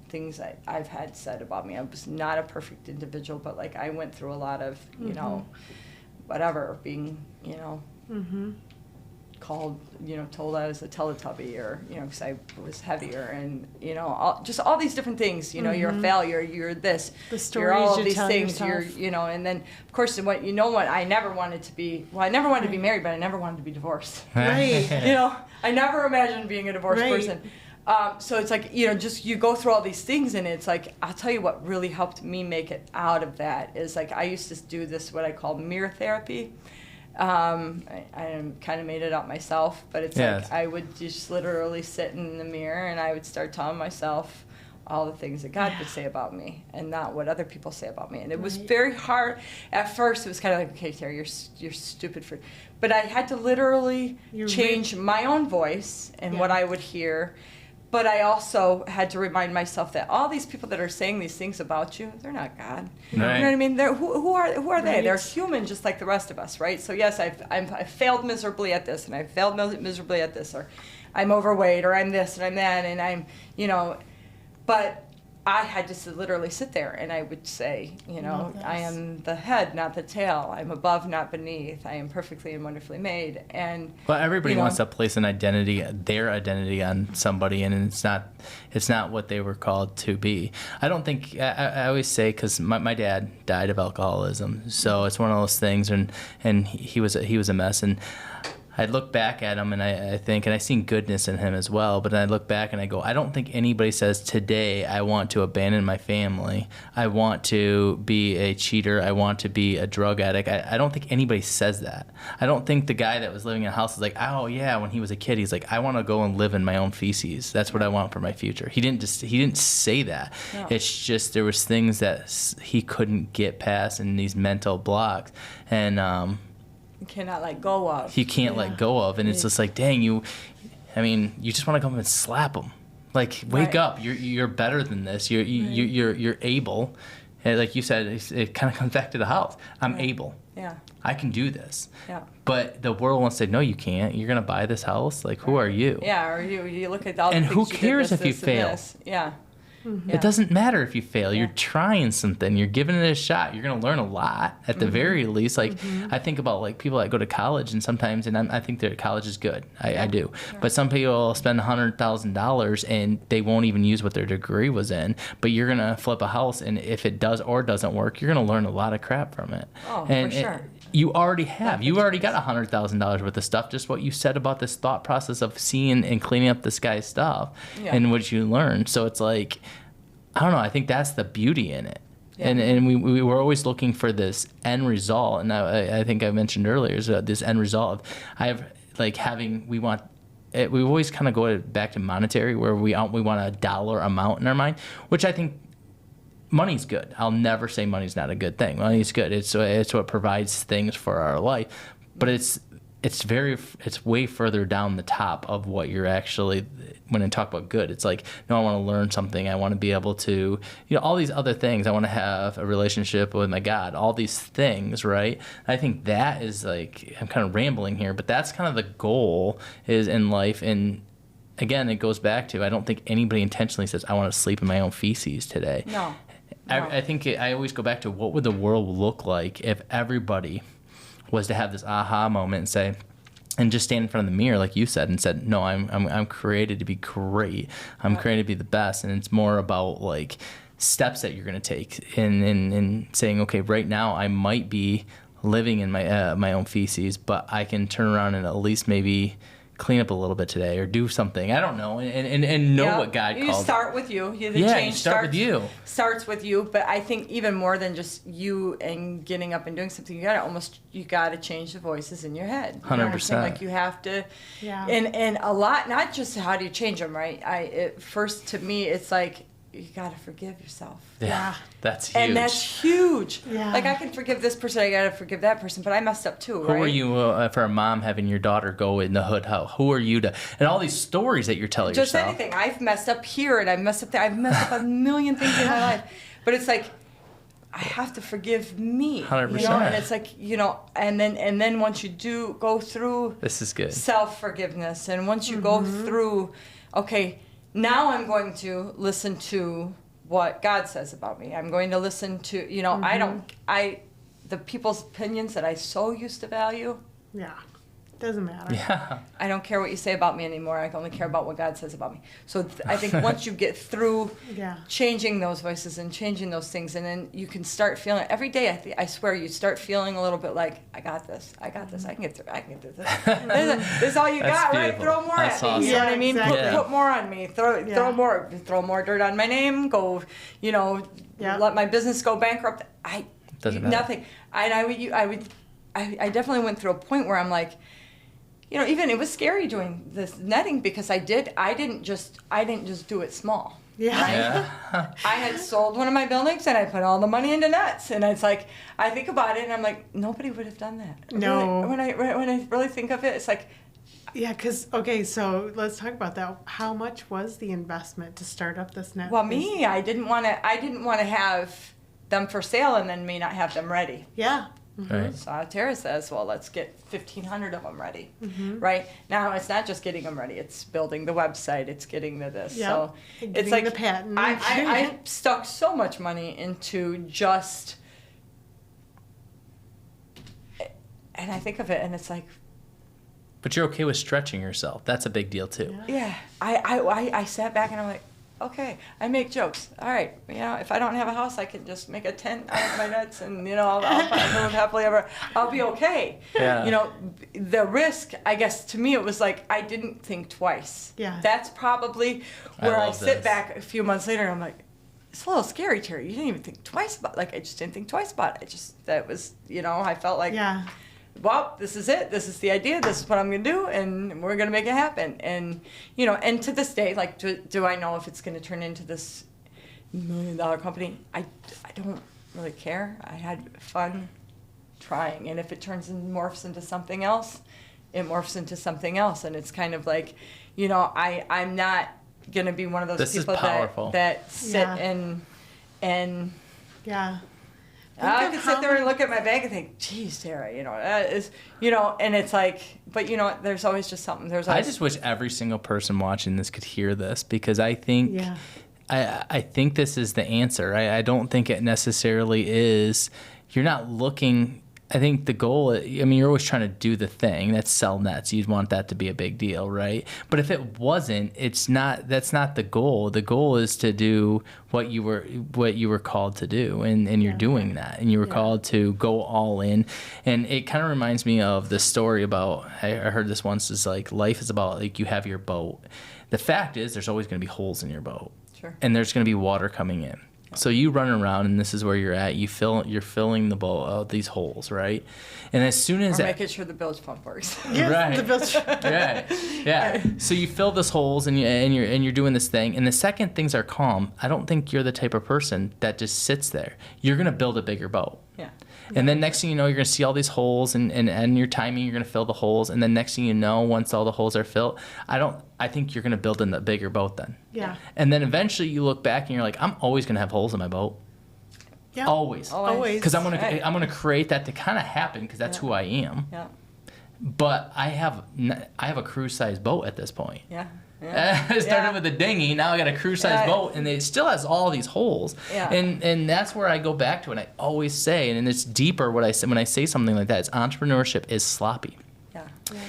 things I've had said about me. I was not a perfect individual, but like I went through a lot of, whatever, being, called, told I was a Teletubby, or, because I was heavier, and, just all these different things, you're a failure, you're this, you're all of these things, yourself. And then, of course, what I never wanted to be, I never wanted to be married, but I never wanted to be divorced. Right. I never imagined being a divorced person. So it's like, just you go through all these things, and it's like, I'll tell you what really helped me make it out of that is, like, I used to do this, what I call mirror therapy. I kind of made it up myself, but it's like I would just literally sit in the mirror, and I would start telling myself all the things that God would say about me, and not what other people say about me. And it was very hard. At first, it was kind of like, okay, Terry, you're stupid for, but I had to literally change my own voice and what I would hear. But I also had to remind myself that all these people that are saying these things about you, they're not God. Right. You know what I mean? Who are they? They're human just like the rest of us, right? So yes, I failed miserably at this, and I failed miserably at this, or I'm overweight, or I'm this, and I'm that, and I'm, but I had to literally sit there, and I would say, I am the head, not the tail. I'm above, not beneath. I am perfectly and wonderfully made. And everybody wants to place their identity on somebody, and it's not what they were called to be. I don't think I always say, because my dad died of alcoholism, so it's one of those things, and he was a mess, and I look back at him, and I think, and I seen goodness in him as well, but then I look back and I go, I don't think anybody says today, I want to abandon my family. I want to be a cheater. I want to be a drug addict. I don't think anybody says that. I don't think the guy that was living in a house is like, oh yeah, when he was a kid, he's like, I want to go and live in my own feces. That's what I want for my future. He didn't say that. No. It's just, there was things that he couldn't get past, and these mental blocks. And, you cannot let go of. You can't let go of, and it's just like, dang, you just want to come and slap them. Like, wake up! You're better than this. You're able. And like you said, it kind of comes back to the house. I'm able. Yeah. I can do this. Yeah. But the world wants to say, no, you can't. You're gonna buy this house. Like, who are you? Yeah. Or you look at all the and things who you did, cares this, if you this, fail? and this. Yeah. It doesn't matter if you fail. You're trying something. You're giving it a shot. You're going to learn a lot at the very least. Like I think about like people that go to college and sometimes, and I think that college is good. I do. Sure. But some people spend $100,000 and they won't even use what their degree was in. But you're going to flip a house, and if it does or doesn't work, you're going to learn a lot of crap from it. Oh, and for sure. You already have. You already got $100,000 worth of stuff. Just what you said about this thought process of seeing and cleaning up this guy's stuff and what you learned. So it's like, I don't know. I think that's the beauty in it. Yeah. And we were always looking for this end result. And I think I mentioned earlier is this end result of we always kind of go back to monetary where we want a dollar amount in our mind, which I think money's good. I'll never say money's not a good thing. Money's good. It's what provides things for our life, but it's way further down the top of what you're actually, when I talk about good, it's like, no, I want to learn something. I want to be able to, all these other things. I want to have a relationship with my God, all these things, right? I think that is like, I'm kind of rambling here, but that's kind of the goal is in life. And again, it goes back to, I don't think anybody intentionally says, I want to sleep in my own feces today. No. I think I always go back to what would the world look like if everybody was to have this aha moment and say, and just stand in front of the mirror, like you said, and said, no, I'm created to be great. I'm created to be the best. And it's more about like steps that you're going to take in saying, okay, right now I might be living in my own feces, but I can turn around and at least maybe clean up a little bit today or do something. I don't know. And know what God called. You start with you. The change starts with you. Starts with you. But I think even more than just you and getting up and doing something, you gotta change the voices in your head. 100%. Like you have to. Yeah. And a lot, not just how do you change them, right? First to me, it's like, you gotta forgive yourself. Yeah, that's huge. And that's huge. Yeah. Like I can forgive this person, I gotta forgive that person, but I messed up too, right? Who are you for a mom having your daughter go in the hood? Who are you to? And all these stories that you're telling just yourself. Just anything. I've messed up here and I've messed up there. I've messed up a million things in my life, but it's like I have to forgive me. 100%. And it's like and then once you do go through this is good self-forgiveness, and once you go through, okay. Now I'm going to listen to what God says about me. I'm going to listen to, the people's opinions that I so used to value. Yeah. Doesn't matter. Yeah. I don't care what you say about me anymore. I only care about what God says about me. So I think once you get through changing those voices and changing those things, and then you can start feeling every day. I swear you start feeling a little bit like I can get through this. This is all you got, beautiful. right? Throw more That's at me. awesome. You know what I mean? Exactly. Put more on me. Throw more dirt on my name. Go, let my business go bankrupt. Doesn't matter. Nothing. And I definitely went through a point where I'm like, even it was scary doing this netting because I didn't just do it small. Yeah. Right? Yeah. I had sold one of my buildings and I put all the money into nets, and it's like I think about it and I'm like, nobody would have done that. No. Really, when I really think of it, it's like. Yeah, so let's talk about that. How much was the investment to start up this net? Well, me, I didn't want to have them for sale and then me not have them ready. Yeah. Right. So Tara says, well, let's get 1,500 of them ready, right? Now, it's not just getting them ready. It's building the website. It's getting the this. Yep. So it's like the patent. I stuck so much money into just, and I think of it, and it's like. But you're okay with stretching yourself. That's a big deal, too. Yeah. I sat back and I'm like, okay, I make jokes. All right, if I don't have a house, I can just make a tent out of my nets, and I'll live happily ever. I'll be okay. Yeah. The risk, I guess, to me, it was like I didn't think twice. Yeah. That's probably where I sit this. back a few months later and I'm like, it's a little scary, Terry. You didn't even think twice about. I just didn't think twice about it. That was, I felt like. Yeah. Well, this is it. This is the idea. This is what I'm going to do, and we're going to make it happen. And, and to this day, like, do I know if it's going to turn into this $1 million company? I don't really care. I had fun trying. And if it morphs into something else, it morphs into something else. And it's kind of like, I'm not going to be one of those people that sit and yeah. I could sit there and look at my bag and think, geez, Tara, that is, and it's like, but there's always just something. I just wish every single person watching this could hear this, because I think I think this is the answer. I don't think it necessarily is. You're not looking. I think the goal, I mean, you're always trying to do the thing. That's sell nets. You'd want that to be a big deal, right? But if it wasn't, that's not the goal. The goal is to do what you were called to do, and you're doing that. And you were called to go all in. And it kind of reminds me of the story about, I heard this once, is like life is about like you have your boat. The fact is there's always going to be holes in your boat. Sure. And there's going to be water coming in. So you run around, and this is where you're at. You're filling the boat out these holes, right? And as soon as making sure the bilge pump works. Yes, right, the bilge. right, yeah. So you fill these holes, and you're doing this thing. And the second things are calm, I don't think you're the type of person that just sits there. You're gonna build a bigger boat. Yeah. And then next thing you know, you're gonna see all these holes, and your timing, you're gonna fill the holes. And then next thing you know, once all the holes are filled, I think you're gonna build in the bigger boat then. Yeah. And then eventually you look back and you're like, I'm always gonna have holes in my boat. Yeah. Always. Because I'm gonna create that to kind of happen because that's who I am. Yeah. But I have a cruise-sized boat at this point. Yeah. I started with a dinghy. Now I got a cruise-sized boat, and it still has all these holes. Yeah. And that's where I go back to, and I always say, and it's deeper what I say when I say something like that. It's entrepreneurship is sloppy. Yeah.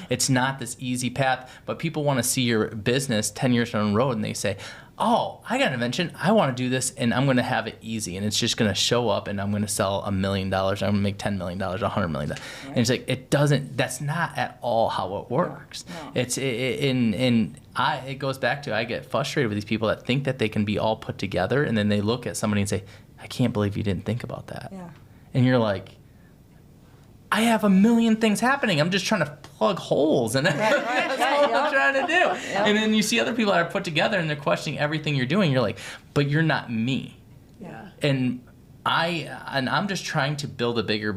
It's not this easy path, but people want to see your business 10 years down the road, and they say, oh, I got an invention. I want to do this, and I'm going to have it easy, and it's just going to show up, and I'm going to sell $1 million. I'm going to make $10 million, $100 million. Right. And it's like, that's not at all how it works. No. It goes back to, I get frustrated with these people that think that they can be all put together, and then they look at somebody and say, I can't believe you didn't think about that. Yeah. And you're like, I have 1 million things happening. I'm just trying to plug holes, and that's all I'm trying to do. Yep. And then you see other people that are put together, and they're questioning everything you're doing. You're like, but you're not me. Yeah. And I'm just trying to build a bigger,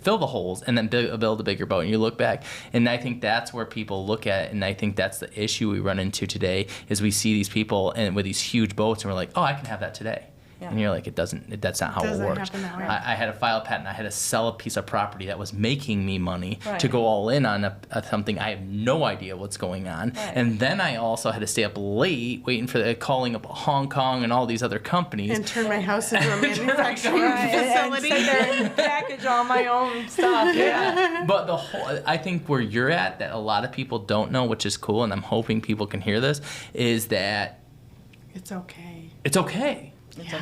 fill the holes, and then build a bigger boat. And you look back, and I think that's where people look at it, and I think that's the issue we run into today is we see these people and with these huge boats, and we're like, oh, I can have that today. Yeah. And you're like, that's not how it works. I had to file a patent. I had to sell a piece of property that was making me money to go all in on something. I have no idea what's going on. Right. And then I also had to stay up late waiting for calling up Hong Kong and all these other companies. And turn my house into a manufacturing facility. And sit there and package all my own stuff. Yeah. But I think where you're at that a lot of people don't know, which is cool, and I'm hoping people can hear this, is that it's okay. It's okay. It's okay.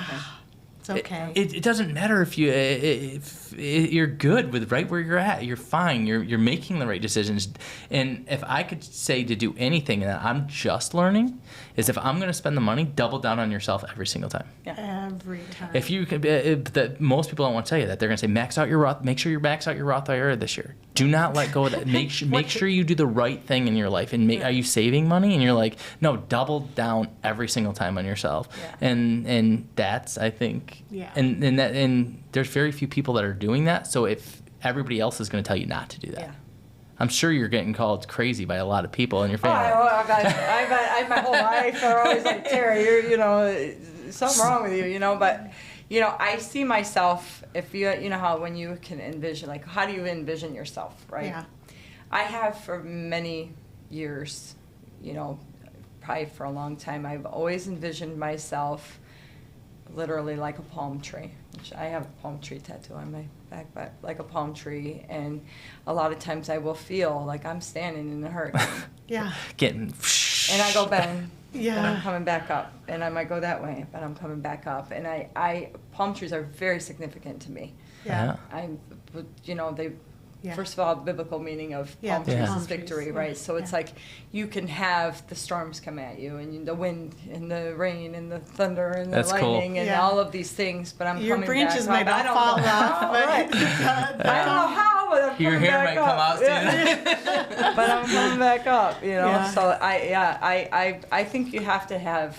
It's okay. It doesn't matter if you're good with right where you're at. You're fine. You're making the right decisions. And if I could say to do anything that I'm just learning, is if I'm going to spend the money, double down on yourself every single time. Yeah. Every time. If you can, that most people don't want to tell you that. They're going to say max out your Roth. Make sure you max out your Roth IRA this year. Do not let go of that. Make sure you do the right thing in your life. And are you saving money? And you're like, no, double down every single time on yourself. Yeah. And that's, I think. Yeah. And there's very few people that are doing that. So if everybody else is going to tell you not to do that. Yeah. I'm sure you're getting called crazy by a lot of people in your family. I my whole life are always like, Terry, you're, something wrong with you, But, I see myself, if you know how when you can envision, like, how do you envision yourself, right? Yeah. I have for many years, probably for a long time, I've always envisioned myself literally like a palm tree, which I have a palm tree tattoo on my back, but like a palm tree. And a lot of times I will feel like I'm standing in a hurricane. Yeah. And I go bang. Yeah. And I'm coming back up. And I might go that way, but I'm coming back up. And palm trees are very significant to me. Yeah. First of all, the biblical meaning of palm trees is victory, right? So it's like you can have the storms come at you, and the wind, and the rain, and the thunder, and the lightning, and all of these things. But I'm your coming branches back. might not fall off, but I don't know how, but I'm your coming hair back might up. come out soon. But I'm coming back up, Yeah. So I think you have to have,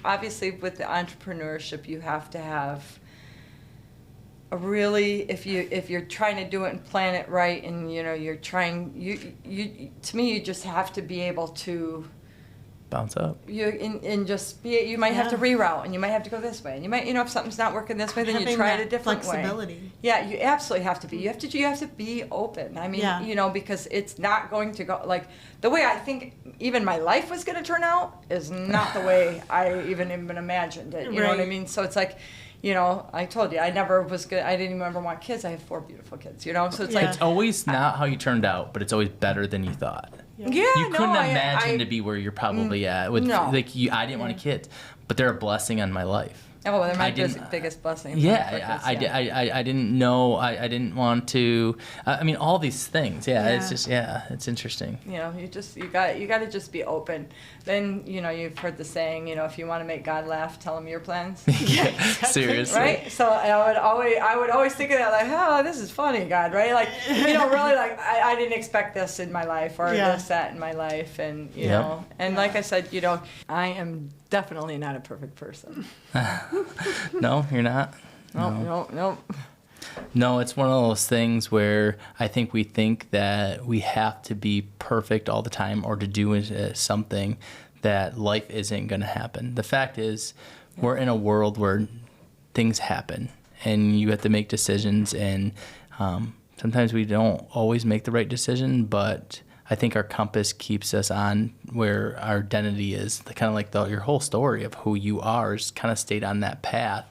obviously with the entrepreneurship, you have to have. Really, if you're trying to do it and plan it right, and you're trying, to me, you just have to be able to Bounce up. And just be, you might have to reroute, and you might have to go this way, and you might, if something's not working this way, then you try it a different flexibility. way. Yeah, you absolutely have to be. You have to be open. I mean, because it's not going to go like the way I think even my life was going to turn out is not the way I even imagined it. You know what I mean? So it's like, I told you I never was good. I didn't even ever want kids. I have 4 beautiful kids. So it's like it's always not how you turned out, but it's always better than you thought. Yeah, you couldn't imagine to be where you're probably at. With I didn't want a kid, but they're a blessing on my life. Oh, they're my biggest blessing. Yeah, I didn't know. I didn't want to. I mean, all these things. Yeah, it's just it's interesting. You got to just be open. Then you've heard the saying, if you want to make God laugh, tell him your plans. Yeah, seriously. Right. So I would always think of that like, oh, this is funny, God. Right. Like really like I didn't expect this in my life or that in my life, and like I said, I am definitely not a perfect person. No, you're not. No. No, it's one of those things where I think we think that we have to be perfect all the time or to do something that life isn't going to happen. The fact is, we're in a world where things happen and you have to make decisions, and sometimes we don't always make the right decision, but I think our compass keeps us on where our identity is. Kind of like your whole story of who you are is kind of stayed on that path.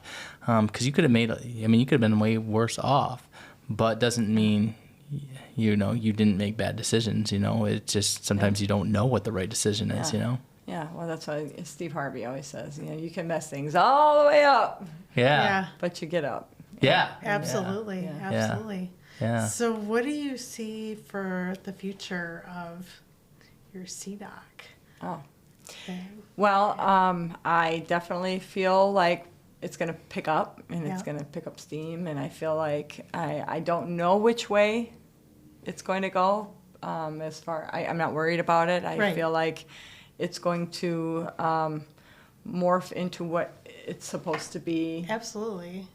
Because you could have been way worse off, but doesn't mean, you didn't make bad decisions. It's just sometimes you don't know what the right decision is. Yeah, well, that's why Steve Harvey always says, you can mess things all the way up. Yeah. But you get up. Yeah. Absolutely. Yeah. Absolutely. Yeah. So what do you see for the future of your Seadock thing? Well, I definitely feel like it's going to pick up, and it's going to pick up steam, and I feel like I don't know which way it's going to go. I'm not worried about it. I feel like it's going to morph into what it's supposed to be. Absolutely.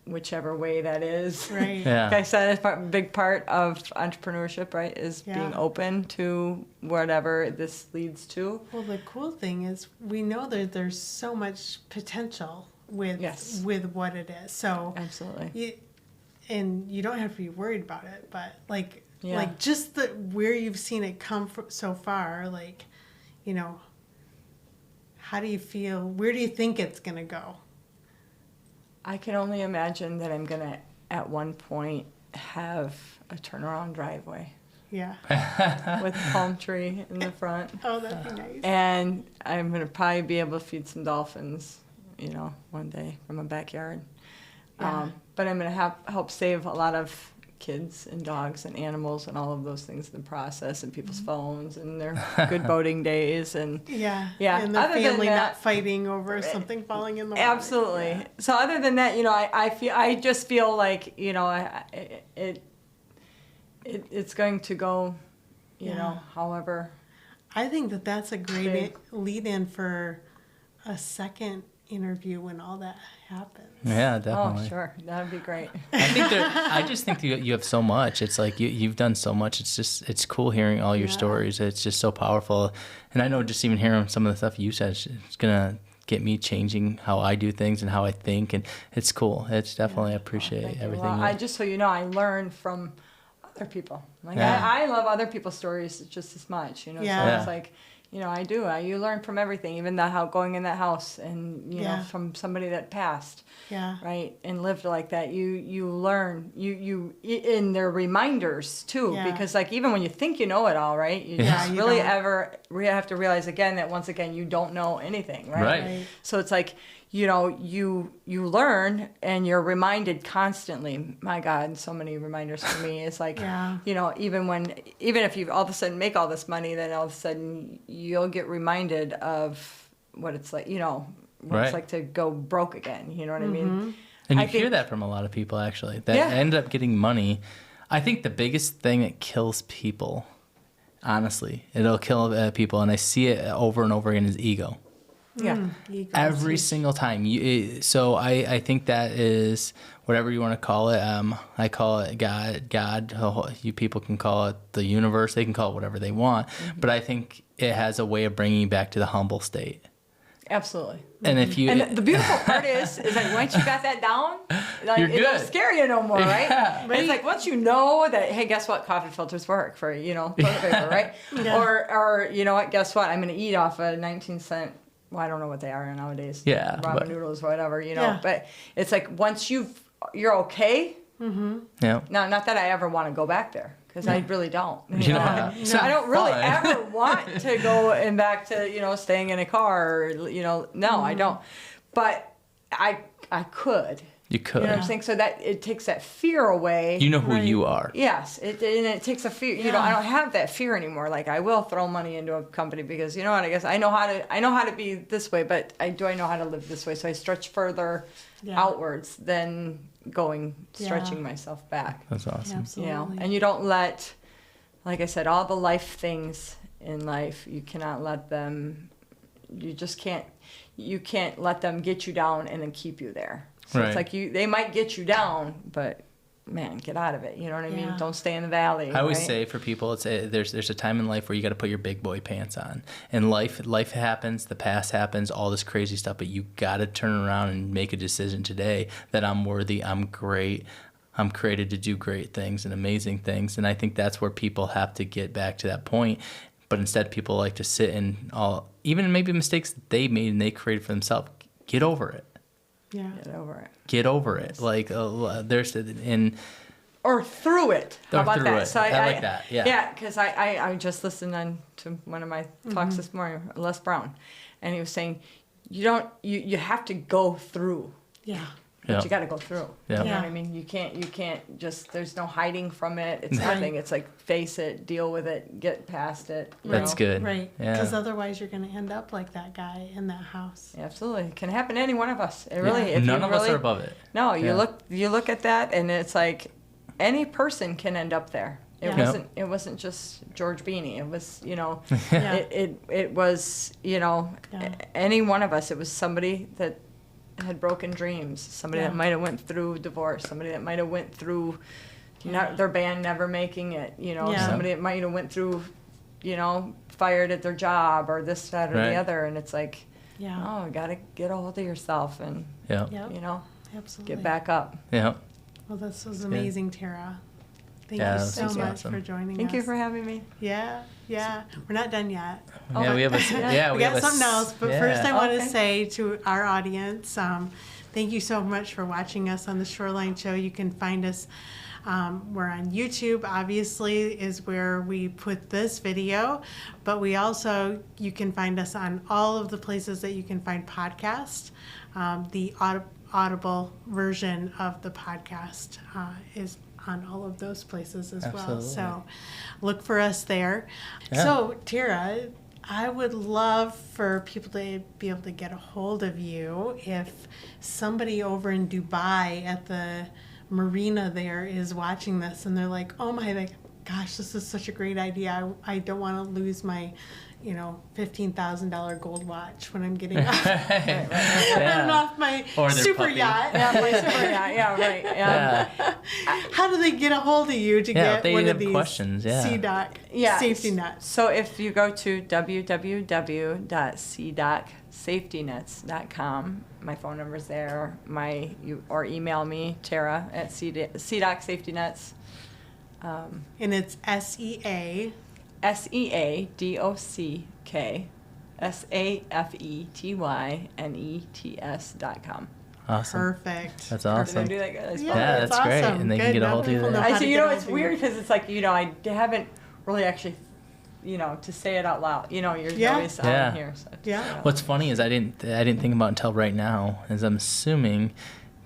Whichever way that is. Right. Yeah. Like I said, a big part of entrepreneurship, right, is being open to whatever this leads to. Well, the cool thing is we know that there's so much potential with what it is. So absolutely. You don't have to be worried about it, but like just where you've seen it come from so far, like, how do you feel? Where do you think it's going to go? I can only imagine that I'm going to, at one point, have a turnaround driveway. Yeah. With a palm tree in the front. Oh, that'd be nice. And I'm going to probably be able to feed some dolphins, one day from my backyard. Yeah. But I'm going to help save a lot of kids and dogs and animals and all of those things in the process, and people's phones and their good boating days, and and the family not fighting over something falling in the water. Absolutely. So other than that, I just feel like it's going to go, however. I think that's a great lead in for a second interview when all that happens. Yeah, definitely. Oh, sure. That would be great. I just think you have so much. It's like you've done so much. It's cool hearing all your stories. It's just so powerful. And I know just even hearing some of the stuff you said, it's going to get me changing how I do things and how I think. And it's cool. It's definitely, I appreciate everything. Well, just so you know, I learn from other people. Like I love other people's stories just as much, So it's like, I do. You learn from everything, even going in that house, and from somebody that passed, right, and lived like that. You learn. You in their reminders too, because like even when you think you know it all, right, you just really have to realize again that once again you don't know anything, right? So it's like you learn and you're reminded constantly. My God, so many reminders for me. It's like, even if you all of a sudden make all this money, then all of a sudden you'll get reminded of what it's like, what it's like to go broke again. You know what I mean? And you hear that from a lot of people, actually, that end up getting money. I think the biggest thing that kills people, honestly, it'll kill people, and I see it over and over again, is ego. Yeah. Every single time. So I think that is whatever you want to call it. I call it God. You people can call it the universe. They can call it whatever they want. Mm-hmm. But I think it has a way of bringing you back to the humble state. Absolutely. And if you the beautiful part is like once you got that down, like You're it good. don't scare you no more, right? Yeah. And it's like once you know that, hey, guess what? Coffee filters work for toilet paper, right? Yeah. Or you know what? Guess what? I'm going to eat off a 19-cent. Well, I don't know what they are nowadays. Yeah, Ramen noodles, whatever, Yeah. But it's like once you're okay. Mm-hmm. Yeah. Now, not that I ever want to go back there. Because I really don't. Yeah. So I don't really ever want to go and back to, staying in a car or, no, I don't. But I could. You could. You know what I'm saying? So that it takes that fear away. You know who you are. Yes. And it takes a fear. I don't have that fear anymore. Like I will throw money into a company because, I guess I know how to be this way, but do I know how to live this way? So I stretch further outwards than stretching myself back. That's awesome. Absolutely. And you don't let, like I said, all the life things in life, you cannot let them, you can't let them get you down and then keep you there. So it's like they might get you down, but man, get out of it. You know what I mean? Don't stay in the valley. I always say for people, there's a time in life where you got to put your big boy pants on. And life happens, the past happens, all this crazy stuff, but you got to turn around and make a decision today that I'm worthy, I'm great, I'm created to do great things and amazing things. And I think that's where people have to get back to that point. But instead, people like to sit and even maybe mistakes that they made and they created for themselves. Get over it. Yeah. Get over Yes. it. Like or through it. How about that? It. So I like that. Yeah. Yeah, because I just listened to one of my talks this morning, Les Brown, and he was saying, you have to go through. Yeah. But you got to go through. Yeah. You know what I mean? You can't just. There's no hiding from it. It's nothing. It's like face it, deal with it, get past it. That's good. Right. Yeah. Because otherwise you're going to end up like that guy in that house. Yeah, absolutely, it can happen to any one of us. It really. If None you of really, us are above it. No, you look at that, and it's like any person can end up there. It wasn't just George Beanie. It was it was any one of us. It was somebody that had broken dreams, somebody that might have went through divorce, somebody that might have went through their band never making it, somebody that might have went through, fired at their job or this, that, or the other, and it's like, you got to get a hold of yourself and, Absolutely. get back up. Yeah. Well, this was amazing, Tara. Thank you so much for joining us. Thank you for having me. Yeah. We're not done yet. Yeah, we have we got something else. But first, I want to Okay. say to our audience, thank you so much for watching us on the Shoreline Show. You can find us. We're on YouTube, obviously, is where we put this video. But you can find us on all of the places that you can find podcasts. The Audible version of the podcast is on all of those places as well. So look for us there. Yeah. So, Tara, I would love for people to be able to get a hold of you if somebody over in Dubai at the marina there is watching this and they're like, oh my gosh, this is such a great idea. I don't want to lose my $15,000 gold watch when I'm getting off, I'm off my super puppy. yacht. My super yacht. Yeah, right. Yeah. How do they get a hold of you to get they one have of these questions, Seadock safety nets? So if you go to www.seadocksafetynets.com, my phone number's there. Or email me, Tara, at Seadock Safety Nets. And it's SEA. SEADOCK SAFETYNETS.com. Awesome. Perfect. That's awesome. Did I do that good? Yeah, that's great. awesome. And they can Good. get a Now hold of you people there. know how I to see, get a it's hold of weird because it's like, I haven't really actually, to say it out loud. You're always out here. So What's funny is I didn't think about until right now, as I'm assuming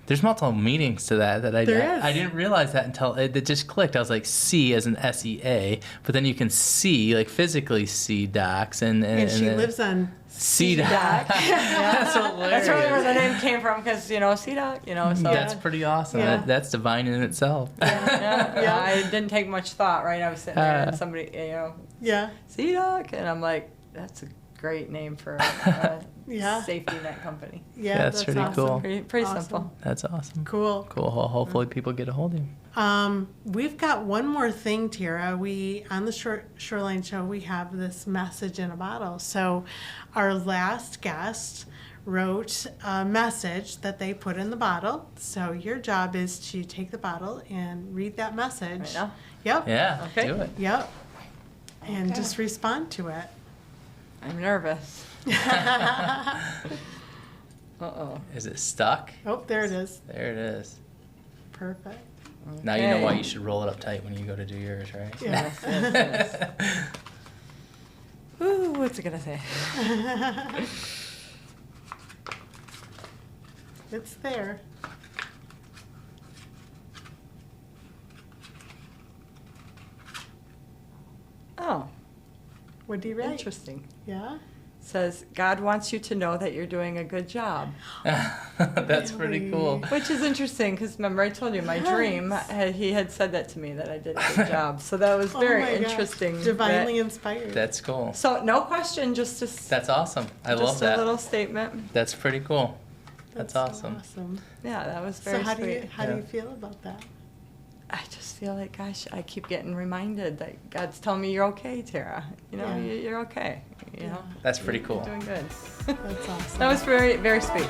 there's multiple meanings to that I didn't realize that until it just clicked. I was like, C as in SEA, but then you can see, like physically see docs and she lives on Seadock. That's hilarious. That's really where the name came from because, Seadock, so. That's pretty awesome. Yeah. That's divine in itself. I didn't take much thought, right? I was sitting there and somebody, Seadock, and I'm like, that's a great name for a Yeah. safety net company. Yeah, That's pretty awesome. cool. Pretty Awesome. simple. That's awesome. Cool. Cool. Well, hopefully people get a hold of you. We've got one more thing, Tara. We on the Shoreline Show, we have this message in a bottle. So our last guest wrote a message that they put in the bottle. So your job is to take the bottle and read that message. Right now? Yep. Yeah, Okay. do it. Yep. And Okay. just respond to it. I'm nervous. Uh-oh. Is it stuck? Oh, there it is. There it is. Perfect. Now you know why Okay. you should roll it up tight when you go to do yours, right? Yeah. Yes. Ooh, what's it gonna say? It's there. Oh, What do you write? interesting. Yeah. Says, God wants you to know that you're doing a good job. That's pretty cool. Which is interesting because remember I told you my dream, he had said that to me that I did a good job. So that was very Oh my gosh. interesting. Divinely that- inspired. That's cool. So no question, just a, That's awesome. I love just that. a little statement. That's pretty cool. That's so awesome. awesome. Yeah, that was So very how sweet. do you Yeah. feel about that? I just feel like, gosh, I keep getting reminded that God's telling me you're okay, Tara. You know, Yeah. you're okay. You know, That's pretty cool. You're doing good. That's awesome. That was very, very sweet.